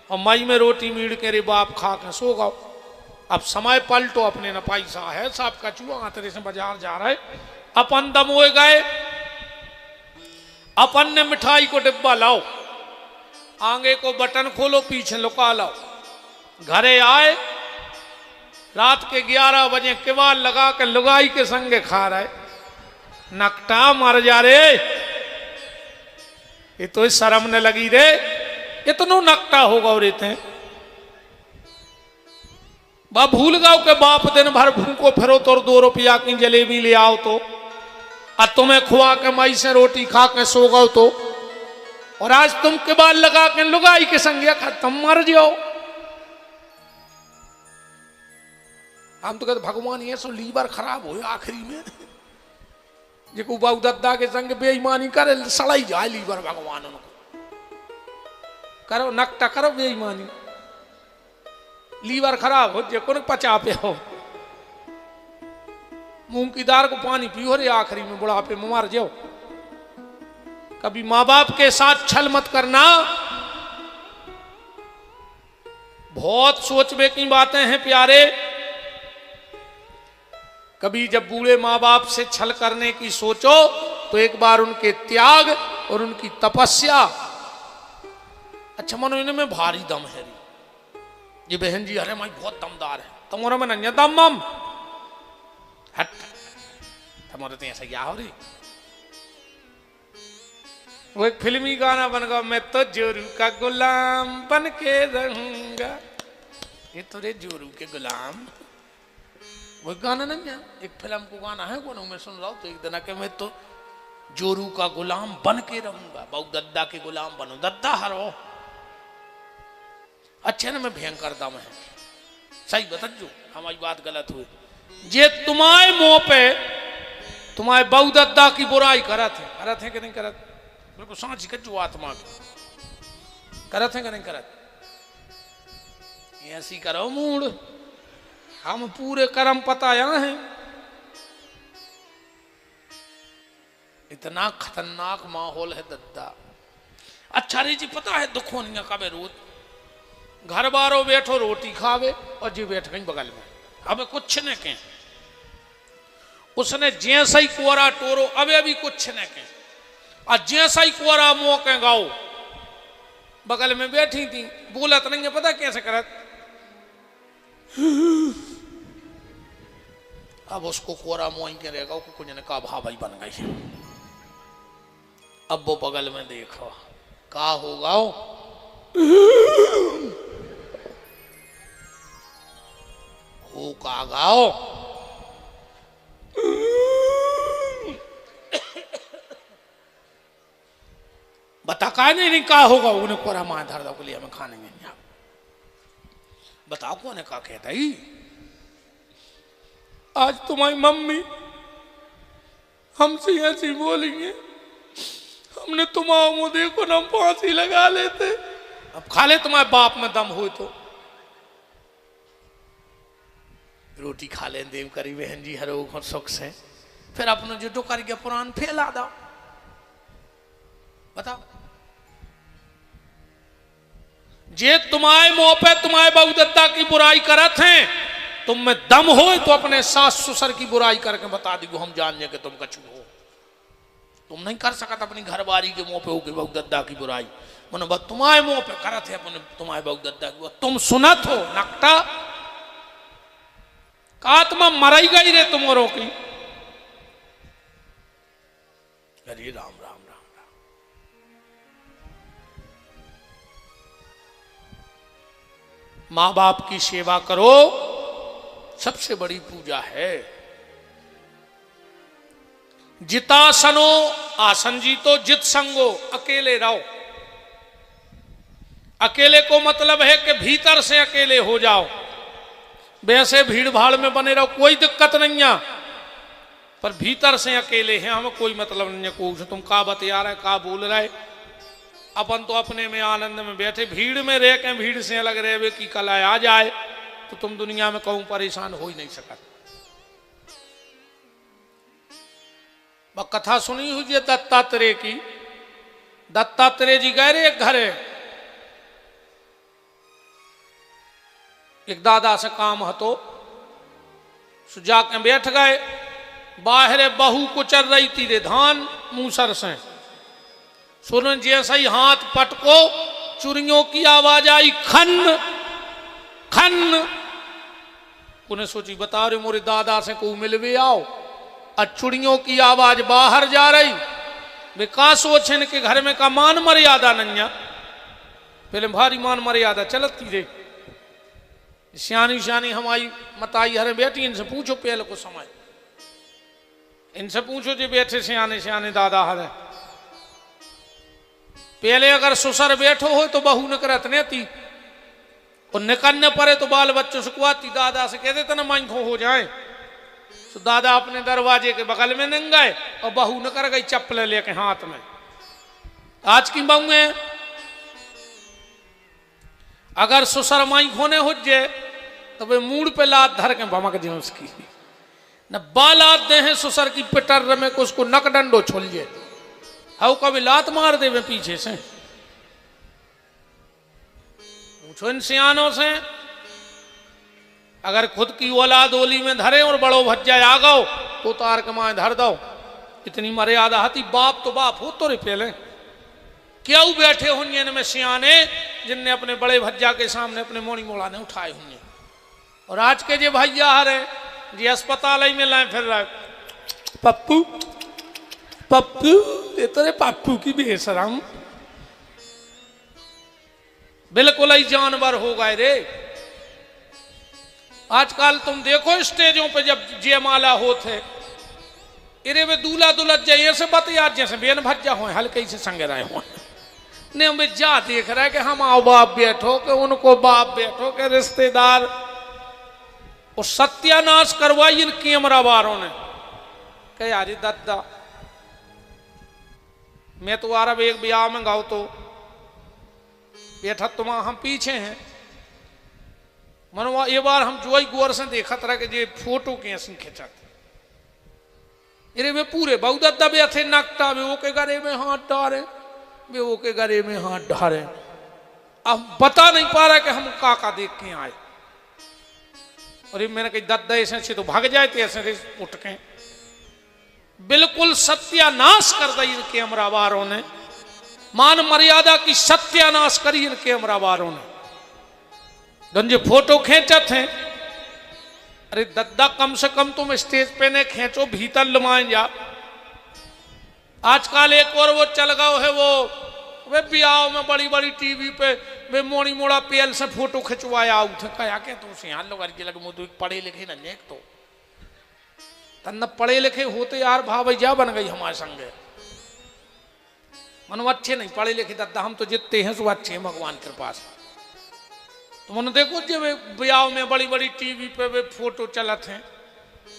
और मई में रोटी मीड़ के रे बाप खा के सो गओ। अब समय पलटो अपने न पैसा है साहब का चूहा तेरे से बाजार जा रहे अपन दम हो गए अपन ने मिठाई को डिब्बा लाओ आगे को बटन खोलो पीछे लुका लाओ घरे आए रात के 11 बजे किवाड़ लगा के लुगाई के संगे खा रहे नकटा मर जा रे ये तो शर्म न लगी रे इतनो नकटा होगा और इतने बा भूल गाओ के बाप दिन भर भूखो फिरो तो 2 रुपया की जलेबी ले आओ तो और तुम्हें खुआ के मई से रोटी खा के सो गओ तो और आज तुम के बाल लगा के लुगाई के संगे तुम मर जाओ। हम तो कहते भगवान ये सो लीवर खराब हो आखिरी में जो बाबू दद्दा के संग बेईमानी करे सड़ाई जाए लीवर भगवान उनको करो नकटा करो बेईमानी लीवर खराब हो जो कौन पचा पे हो मूंग की दाल को पानी पियो रे आखिरी में बुढ़ापे में मर जाओ। कभी माँ बाप के साथ छल मत करना बहुत सोचने की बातें हैं प्यारे। कभी जब बूढ़े माँ बाप से छल करने की सोचो तो एक बार उनके त्याग और उनकी तपस्या अच्छा मनो इनमें भारी दम है ये बहन जी अरे माई बहुत दमदार है तुम्हारा में नन्या दम मम हट तुम्हारे तो ऐसा क्या हो रही वो एक फिल्मी गाना बन गया मैं तो जोरू का गुलाम बन के रहूंगा ये तो रे जोरू के गुलाम वो गाना नहीं है एक फिल्म को गाना है वो मैं सुन रहा हूँ तो एक दिन के मैं तो जोरू का गुलाम बन के रहूंगा बहु दद्दा के गुलाम बनो दद्दा हरो अच्छे ना मैं भयंकर दम है सही बता जो हमारी बात गलत हुई जे तुम्हारे मुंह पे तुम्हारे बहु दद्दा की बुराई करत है कि नहीं करत बिल्कुल सांझ के जो आत्मा की करत है कि नहीं करत ऐसी करो मूड हम पूरे कर्म पताया हैं इतना खतरनाक माहौल है दद्दा। अच्छा रे जी पता है दुखोनिया का रोज घर बारो बैठो रोटी खावे और जी बैठ गई बगल में अब कुछ न कहें उसने जैसा ही कुआरा टोरो अब अभी कुछ न कहें और जैसा ही कुआरा मुंह के गाओ बगल में बैठी थी बोलत नहीं है पता कैसे करत अब उसको कोरा मुंह के रहेगा कुछ ने कहा भा भाई बन गई अब वो बगल में देखो का होगा हो का गाओ बता का नहीं का होगा उन्हें कोरा मां धर दो लिए हमें खाने में बताओ कौन का कहता ही आज तुम्हारी मम्मी हमसे ऐसी बोलेंगे हमने तुम्हारा मुंह देखो ना, हम फांसी लगा लेते। अब खा ले तुम्हारे बाप में दम हो तो रोटी खा ले देव करी बहन जी हरो सुख से, फिर अपने जो डोकारी के पुराण फैला दो। बताओ, जे तुम्हारे मुंह पे तुम्हारे बहू दद्दा की बुराई करत हैं, तुम में दम हो तो अपने सास ससुर की बुराई करके बता दी, हम जान के तुम कछु हो। तुम नहीं कर सकत अपनी घरवारी के मुंह पे होके बहू दद्दा की बुराई, मन बस तुम्हारे मुंह पे करत है अपने तुम्हारे बहू दद्दा की। तुम सुनत हो नकटा, आत्मा मराई गई रे तुमरो की। अरे राम राम राम राम। मां बाप की सेवा करो, सबसे बड़ी पूजा है। जितासनो आसन जीतो, जित संगो अकेले रहो। अकेले को मतलब है कि भीतर से अकेले हो जाओ, वैसे भीड़ भाड़ में बने रहो कोई दिक्कत नहीं है, पर भीतर से अकेले हैं, हमें कोई मतलब नहीं है कुछ तुम का बतिया रहे का बोल रहे। अपन तो अपने में आनंद में बैठे, भीड़ में रह के भीड़ से अलग रहे की कला आ जाए तो तुम दुनिया में कहूं परेशान हो ही नहीं सकते। कथा सुनी हुई है दत्तात्रेय की। दत्तात्रेय जी गए रे एक घरे, एक दादा से काम हतो, सुजा के बैठ गए। बाहर बहू को चल रही थी रे धान मूसर से, सुन जैसे ही हाथ पटको चुरियों की आवाज आई, खन खन। उन्हें सोची बता रहे मोरे दादा से को मिलवे आओ, और चुड़ियों की आवाज बाहर जा रही। वे का सोचन के घर में का मान मर्यादा नहीं, पहले भारी मान मर्यादा चलती रे। सियानी सियानी हमारी मताई हरे बेटी, इनसे पूछो पहले को समय, इनसे पूछो जो बैठे सियाने सियाने दादा हरे। पहले अगर ससुर बैठो हो तो बहू निकरत नहीं थी, और निकलने पड़े तो बाल बच्चों से कुआती दादा से कह देते ना मांखो हो जाए। तो दादा अपने दरवाजे के बगल में नहीं गए और बहू निकर गई चप्पल लेके हाथ में। आज की बहू है अगर ससुर माई खोने हो जाए तो वे मूड पे लात धर के भमक दे उसकी, न बालात दे हैं ससुर की पिटर में को उसको नक डंडो छोलिए, हाउ कभी लात मार दे वे पीछे से। पूछो इन सियानों से, अगर खुद की औलाद ओली में धरे और बड़ो भज्जा आ गो तो तार के माए धर दो, इतनी मर्यादा हती। बाप तो बाप हो तो रे पहले क्यों बैठे होंगे इनमें सियाने जिनने अपने बड़े भज्जा के सामने अपने मोड़ी मोड़ा ने उठाए होंगे। और आज के जो भैया हरे जी अस्पताल में लाए फिर रहे, पप्पू पप्पू ये तेरे पप्पू की बेशरम, बिल्कुल ही जानवर हो गए रे। आजकल तुम देखो स्टेजों पे जब जयमाला होते, इरे वे दूल्हा दुल्हन जाइए से बतिया जैसे बेन भज्जा हो हल्के से संग रहे हो ने, हमें जा देख रहा है कि हम आओ बाप बैठो के उनको बाप बैठो के रिश्तेदार, और सत्यानाश करवाई इन कैमरा वालों ने। कह यार दादा मैं तो आ रहा एक ब्याह में गाओ तो बैठा तुम हम पीछे हैं, मनवा ये बार हम जो ही गौर से देखा तरह के जे फोटो कैसे खिंचत, वे पूरे बहु दद्दा भी थे नकटा वे वो के गले में हाथ डारे, वे वो के गले में हाथ डारे। अब बता नहीं पा रहा कि हम काका देख के आए, और मैंने कही दद्दा ऐसे तो भाग जाए थे ऐसे उठ के, बिल्कुल सत्यानाश कर दी इन कैमरा वालों ने, मान मर्यादा की सत्यानाश करी इन कैमरा वालों ने। गंजे फोटो खींचत हैं, अरे दद्दा कम से कम तुम स्टेज पे ने खींचो, भीतर लुमाए जा। आजकल एक और वो चल गया है, वो वे ब्याह में बड़ी बड़ी टीवी पे वे मोड़ी मोड़ा पेल से फोटो खिंचवाया उठे कया के तो से यहाँ लोग लगे मुझे पढ़े लिखे न नेक तो तन पढ़े लिखे होते यार भाई जा बन गई हमारे संगे, मनो अच्छे नहीं पढ़े लिखे दद्दा, हम तो जितने हैं सो अच्छे हैं भगवान के पास। तो मैंने देखो जो वे ब्याह में बड़ी बड़ी टीवी पे वे फोटो चलत हैं,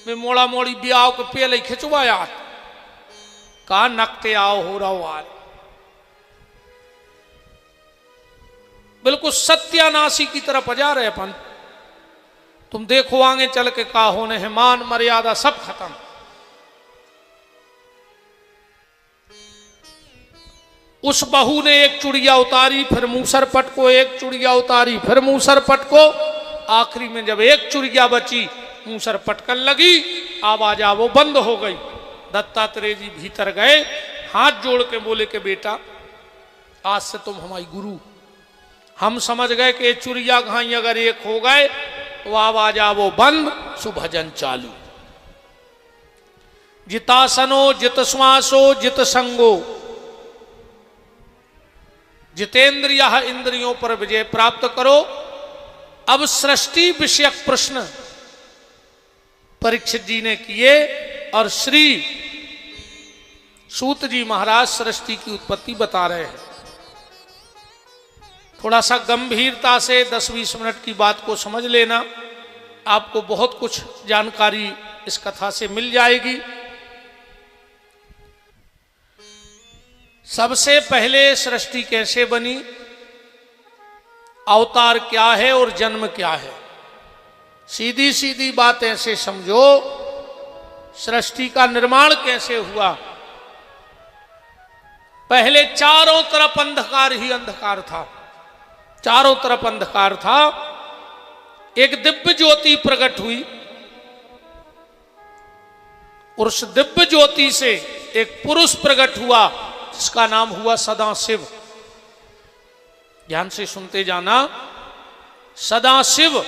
वे मोड़ा मोड़ी ब्याह को पहले खिंचवाया, कहा नकते आओ हो रहा यार, बिल्कुल सत्यानाशी की तरफ जा रहे अपन। तुम देखो आगे चल के का होने है, मान मर्यादा सब खत्म। उस बहू ने एक चुड़िया उतारी, फिर मूसर पट को एक चुड़िया उतारी, फिर मूसर पट को, आखिरी में जब एक चुड़िया बची मूसर पटकन लगी, आवाज वो बंद हो गई। दत्तात्रेय जी भीतर गए, हाथ जोड़ के बोले कि बेटा आज से तुम हमारी गुरु। हम समझ गए कि चुड़िया घाई अगर एक हो गए तो आवाज वो बंद, सुभजन चालू। जितासनो जित श्वासो जित संगो, जितेंद्रिय इंद्रियों पर विजय प्राप्त करो। अब सृष्टि विषयक प्रश्न परीक्षित जी ने किए और श्री सूत जी महाराज सृष्टि की उत्पत्ति बता रहे हैं। थोड़ा सा गंभीरता से 10-20 मिनट की बात को समझ लेना, आपको बहुत कुछ जानकारी इस कथा से मिल जाएगी। सबसे पहले सृष्टि कैसे बनी, अवतार क्या है और जन्म क्या है, सीधी सीधी बात ऐसे समझो। सृष्टि का निर्माण कैसे हुआ। पहले चारों तरफ अंधकार ही अंधकार था, चारों तरफ अंधकार था। एक दिव्य ज्योति प्रकट हुई और उस दिव्य ज्योति से एक पुरुष प्रकट हुआ जिसका नाम हुआ सदाशिव। ध्यान से सुनते जाना, सदाशिव।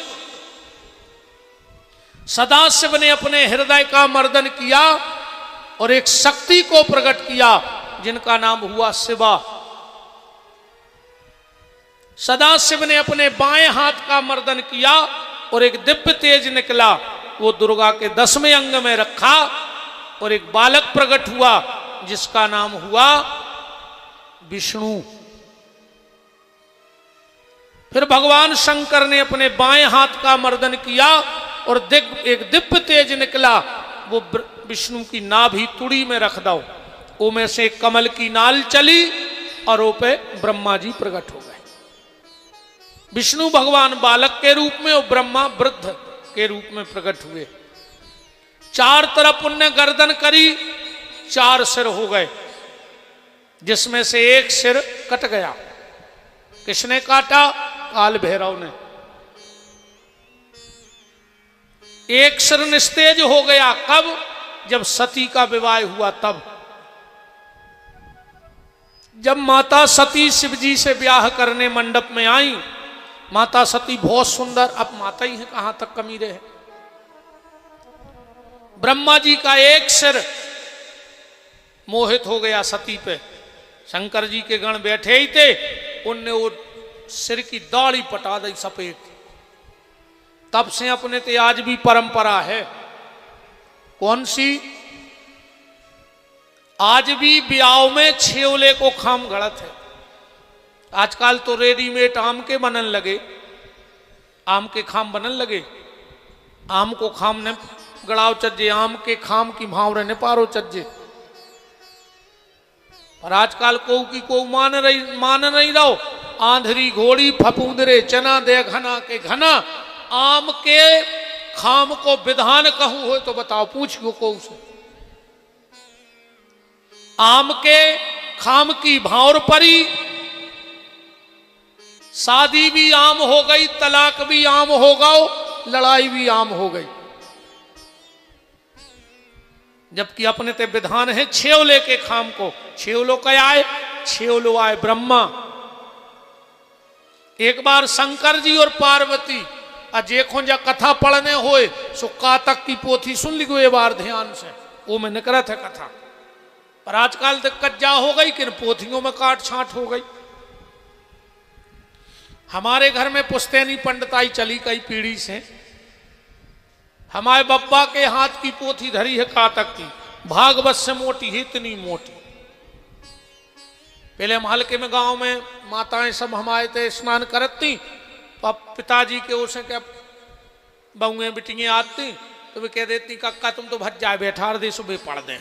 सदाशिव ने अपने हृदय का मर्दन किया और एक शक्ति को प्रकट किया जिनका नाम हुआ शिवा। सदाशिव ने अपने बाएं हाथ का मर्दन किया और एक दिव्य तेज निकला, वो दुर्गा के 10वें अंग में रखा और एक बालक प्रकट हुआ जिसका नाम हुआ विष्णु। फिर भगवान शंकर ने अपने बाएं हाथ का मर्दन किया और एक दिव्य तेज निकला, वो विष्णु की नाभि तुड़ी में रख दो। वो में से कमल की नाल चली और वो पे ब्रह्मा जी प्रकट हो गए। विष्णु भगवान बालक के रूप में और ब्रह्मा वृद्ध के रूप में प्रकट हुए। चार तरफ उनने गर्दन करी, 4 सिर हो गए, जिसमें से एक सिर कट गया। किसने काटा? काल भैरव ने। एक सिर निस्तेज हो गया, कब? जब सती का विवाह हुआ तब। जब माता सती शिव जी से ब्याह करने मंडप में आई, माता सती बहुत सुंदर, अब माता ही है, कहां तक कमी रहे। ब्रह्मा जी का एक सिर मोहित हो गया सती पे। शंकर जी के गण बैठे ही थे, उनने वो सिर की दाढ़ी पटा दी सफेद। तब से अपने ते आज भी परंपरा है। कौन सी? आज भी ब्याह में छेवले को खाम गढ़त है। आजकल तो रेडीमेड आम के बनन लगे, आम के खाम बनन लगे। आम को खाम ने गड़ाव चज्जे, आम के खाम की भावरे ने पारो चज्जे। और आजकल को मान नहीं रहो। आंधरी घोड़ी फपूंदरे चना दे घना के घना। आम के खाम को विधान कहूं हो तो बताओ, पूछियो को उसे। आम के खाम की भावर परी, शादी भी आम हो गई, तलाक भी आम हो गओ, लड़ाई भी आम हो गई। जबकि अपने ते विधान है छेवले के खाम को। छेवलो क्या आए? छेवलो आए ब्रह्मा। एक बार शंकर जी और पार्वती देखो जा कथा पढ़ने होए सो कातक की पोथी सुन लिखो ये बार ध्यान से, वो में निकलत है कथा। पर आजकल दिक्कत जा हो गई कि पोथियों में काट छांट हो गई। हमारे घर में पुश्तैनी पंडिताई चली कई पीढ़ी से। हमारे बब्बा के हाथ की पोथी धरी है कातक की, भागवत से मोटी है, इतनी मोटी। पहले हम हल्के में गांव में माताएं सब हमारे थे स्नान करती, पिताजी के उसे क्या बहुएं बिटियां आती तो वे कह देती काका तुम तो भज जाए, बैठा दे सुबह पढ़ दे।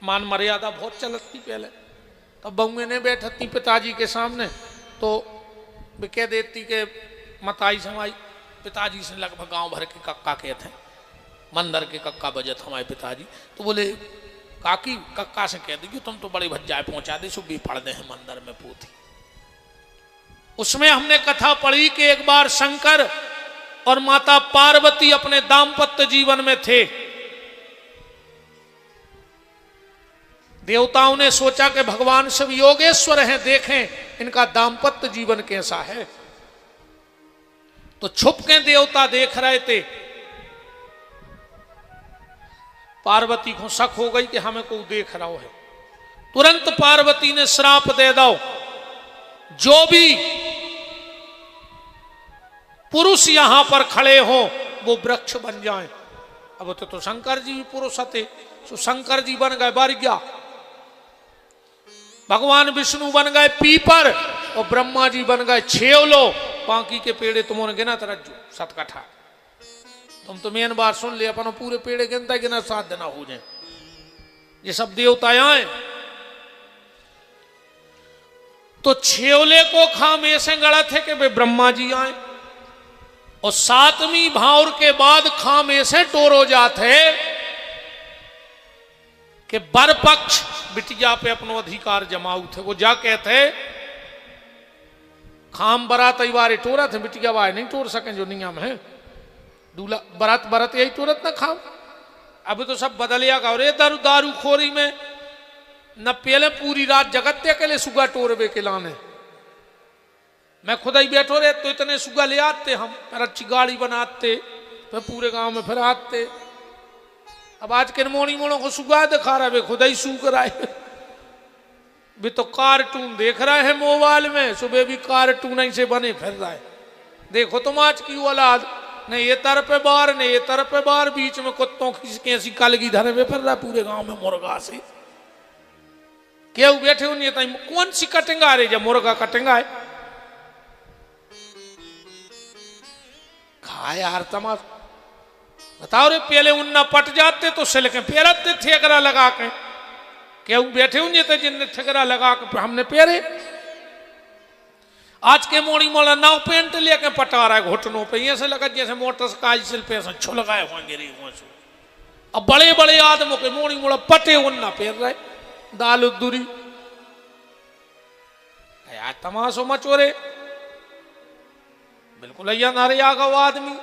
मान मर्यादा बहुत चलती पहले। तब बहुएं ने बैठती पिताजी के सामने तो वे कह देती के मताई समाई पिताजी से लगभग गांव भर के कक्का के थे, मंदिर के कक्का बजत हमारे पिताजी। तो बोले काकी कक्का से कह दी तुम तो बड़े भज्जाए पहुंचा दे, सुबह पढ़ दे हैं मंदिर में पोथी। उसमें हमने कथा पढ़ी कि एक बार शंकर और माता पार्वती अपने दाम्पत्य जीवन में थे। देवताओं ने सोचा कि भगवान शिव योगेश्वर हैं, देखें इनका दाम्पत्य जीवन कैसा है। तो छुप के देवता देख रहे थे। पार्वती को शक हो गई कि हमें कोई देख रहा है। तुरंत पार्वती ने श्राप दे दो, जो भी पुरुष यहां पर खड़े हो वो वृक्ष बन जाएं। अब तो शंकर जी भी पुरुष थे, तो शंकर जी बन गए बारिया, भगवान विष्णु बन गए पीपर और ब्रह्मा जी बन गए छेवलो। बाकी के पेड़े तुमने गिना तरज्जो 7 कट्ठा। तुम तो मेन बात सुन ले, अपन पूरे पेड़े गिनता गिना 7 दिन हो जाए। ये सब देवता आए तो छेवले को खाम ऐसे गढ़ा थे कि वे ब्रह्मा जी आए, और 7वीं भावर के बाद खाम ऐसे टोरो जाते कि बर पक्ष बिटिया पे अपनो अधिकार जमाऊ थे। वो जा कहते खाम बरात बारे टोरा थे, बिटिया वाय नहीं टोर सके जो नियम है। दूल्हा बरात बरात यही टोरत ना खाम। अब तो सब बदलिया का। और दारू दारू खोरी में न पहले पूरी रात जगत्य के लिए सुगा टोरबे के लाने। मैं खुद ही बैठो रहे तो इतने सुगा ले आते हम, फिर अच्छी गाड़ी बनाते, फिर पूरे गांव में फिर आते। अब आज के मोड़ी मोड़ों को सुगा दिखा रहा है, खुद ही सूख रहा है। भी तो कार्टून देख रहा है मोबाइल में, सुबह भी कार्टून ही से बने फिर रहा है। देखो तुम आज की औलाद, न ये तरफ पे बार न ये तरफ पे बार, बीच में कुत्तों की ऐसी कलगी धरे हुए फिर रहा पूरे गांव में मुर्गा से। क्या बैठे हो नहीं, कौन सी कटिंग आ रही, जब मुर्गा कटिंग आए खाए यार तमाश। बताओ रे, पहले उन्ना पट जाते तो सिलके पेरते ठेकरा लगा के। क्या बैठे होंगे तो जिनने ठेकरा लगा के हमने पेरे। आज के मोड़ी मोड़ा नाव पेंट लेके पटा रहा है घुटनों पे, ऐसे लगा जैसे मोटरसाइकिल पे छुल गए होंगे। अब बड़े बड़े आदमों के मोड़ी मोड़ा पटे उन्ना पेर रहे, दाल उदूरी यार तमाशो मचोरे। बिल्कुल अय्या नारे आगा वो आदमी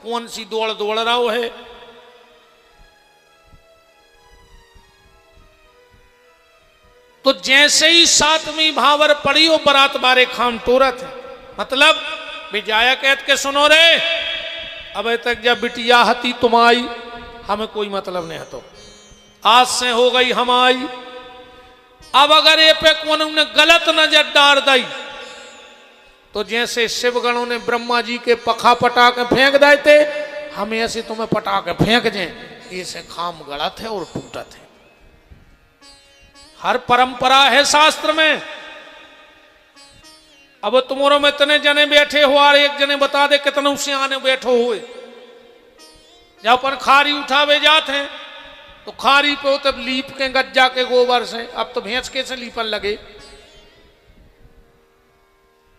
कौन सी दौड़ दौड़ रहा है। तो जैसे ही 7वीं भावर पड़ी वो बरात बारे खाम टोरत है। मतलब विजाया कहत के सुनो रे, अब तक जब बिटिया हती तुम आई, हमें कोई मतलब नहीं हतो, आज से हो गई हम आई। अब अगर ये पे कौन ने गलत नजर डाल दी तो जैसे शिवगणों ने ब्रह्मा जी के पखा पटा के फेंक दिए थे, हम ऐसे तुम्हें पटा के फेंक जाए। ऐसे खाम गलत है और टूटत है। हर परंपरा है शास्त्र में। अब तुम्हारों में इतने जने बैठे हो और एक जने बता दे कितने सियाने बैठो हुए। जब अपन खारी उठावे जाते हैं तो खारी पे हो तब लीप के गज्जा के गोबर से। अब तो भैंस कैसे लीपन लगे,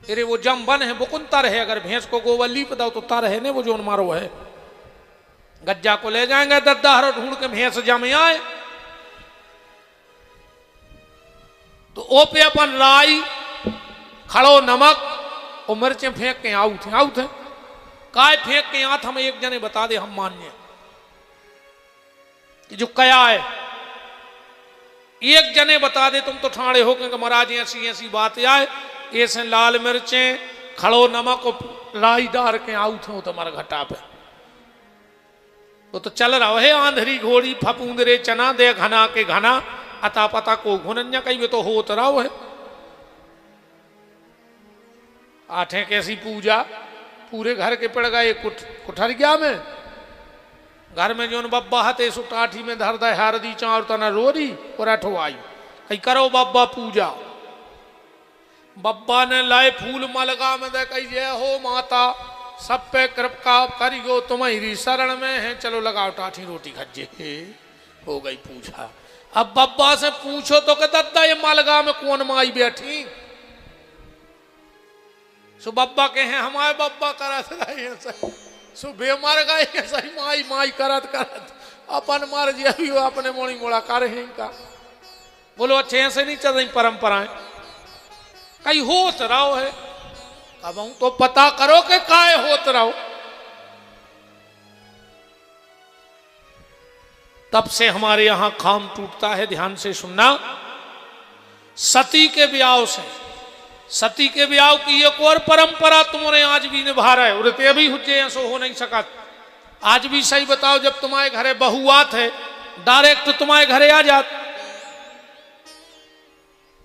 अरे वो जम बन है बुकुन तर है। अगर भैंस को गोबर लीप दो तो तर है ने वो जोन मारो है। गज्जा को ले जाएंगे दद्दाहरो ढूंढ के भैंस जम आए तो ओ पे अपन राई खड़ो नमक और मिर्चें फेंक के आउट थे। काय फेंक के आत हमें एक जने बता दे, हम मान्य कि जो कया है एक जने बता दे। तुम तो ठाणे हो कि महाराज ऐसी ऐसी बात आए, ऐसे लाल मिर्चें खड़ो नमक और राई डार के आउट हो तुम्हारा घटा पे। तो चल रहा है आंधरी घोड़ी फपूंदरे चना दे घना के घना, अता पता को घुनन्या कहीं वे तो होत रहा है। आठे कैसी पूजा, पूरे घर के पड़ गए कुठरिया में। घर में जो बब्बा हते सो टाठी में धर दे हारदी चार तना रोरी और अठो आई कहीं करो बब्बा पूजा। बब्बा ने लाए फूल मलगा में दे कही जय हो माता सब पे कृपा करियो तुम्हारी शरण में है, चलो लगाओ टाठी रोटी खज्जे। हो गई पूजा। अब बब्बा से पूछो तो कि दद्दा ये मलगा में कौन माई बैठी। सो बब्बा के हैं हमारे बब्बा करत रहे हैं सही सो बेमार गए हैं सही माई माई करत करत अपन मर जी अभी वो अपने मोड़ी मोड़ा कर हैं का बोलो अच्छे ऐसे नहीं चल रही परंपराएं कहीं होत रहो है अब तो पता करो कि काय होत रहो। तब से हमारे यहां खाम टूटता है, ध्यान से सुनना। सती के ब्याह से, सती के ब्याह की एक और परंपरा तुम्हारे आज भी निभा रहे हो, ते भी हुज्जे ऐसो हो नहीं सका। आज भी सही बताओ, जब तुम्हारे घरे बहू आत है डायरेक्ट तुम्हारे घरे आ जात,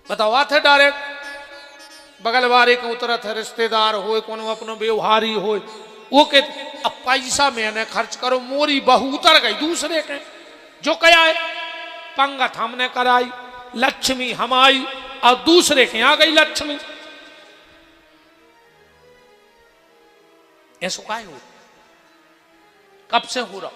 बताओ आत है डायरेक्ट, बगल वाले के उतरत है, रिश्तेदार हो कोनो अपनो व्यवहारी हो, वो के अब पैसा मैंने खर्च करो, मोरी बहू उतर गई दूसरे के, जो क्या है पंगत हमने कराई, लक्ष्मी हम आई और दूसरे के आ गई लक्ष्मी। ऐसा क्या हो, कब से हो रहा?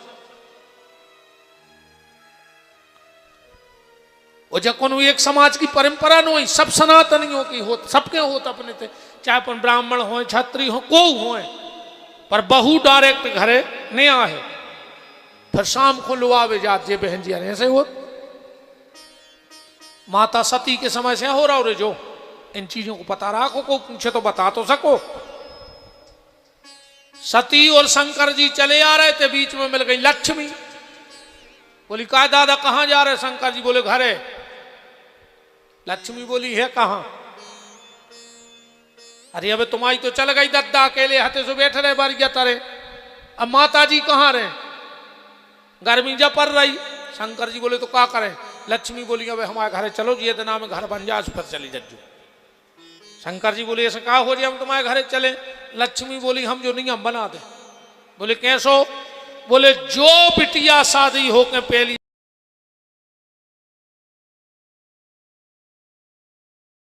और जब कोनो एक समाज की परंपरा न हो, सब सनातनियों की हो, सबके होत अपने थे, चाहे अपन ब्राह्मण हो छत्री हो को हो, पर बहू डायरेक्ट घरे नहीं आए, फिर शाम को लुआवे जाते बहन जी ऐसे हो। माता सती के समय से हो रहा, जो इन चीजों को पता रखो, को पूछे तो बता तो सको। सती और शंकर जी चले आ रहे थे, बीच में मिल गई लक्ष्मी, बोली का दादा कहां जा रहे? शंकर जी बोले घरे। लक्ष्मी बोली है कहां? अरे अबे तुम्हारी तो चल गई दद्दा, अकेले हाथे से बैठ रहे बारिया तारे, अब माता जी कहां रहे? गर्मी जब पड़ रही। शंकर जी बोले तो क्या करें? लक्ष्मी बोली अबे हमारे घरे चलो, ये दिन में घर बन जा, उस पर चली जज्जू। शंकर जी बोले ऐसा कहा हो जी हम तुम्हारे घरे चले? लक्ष्मी बोली हम जो नहीं हम बना दे। बोले कैसो? बोले जो बिटिया शादी होके पहली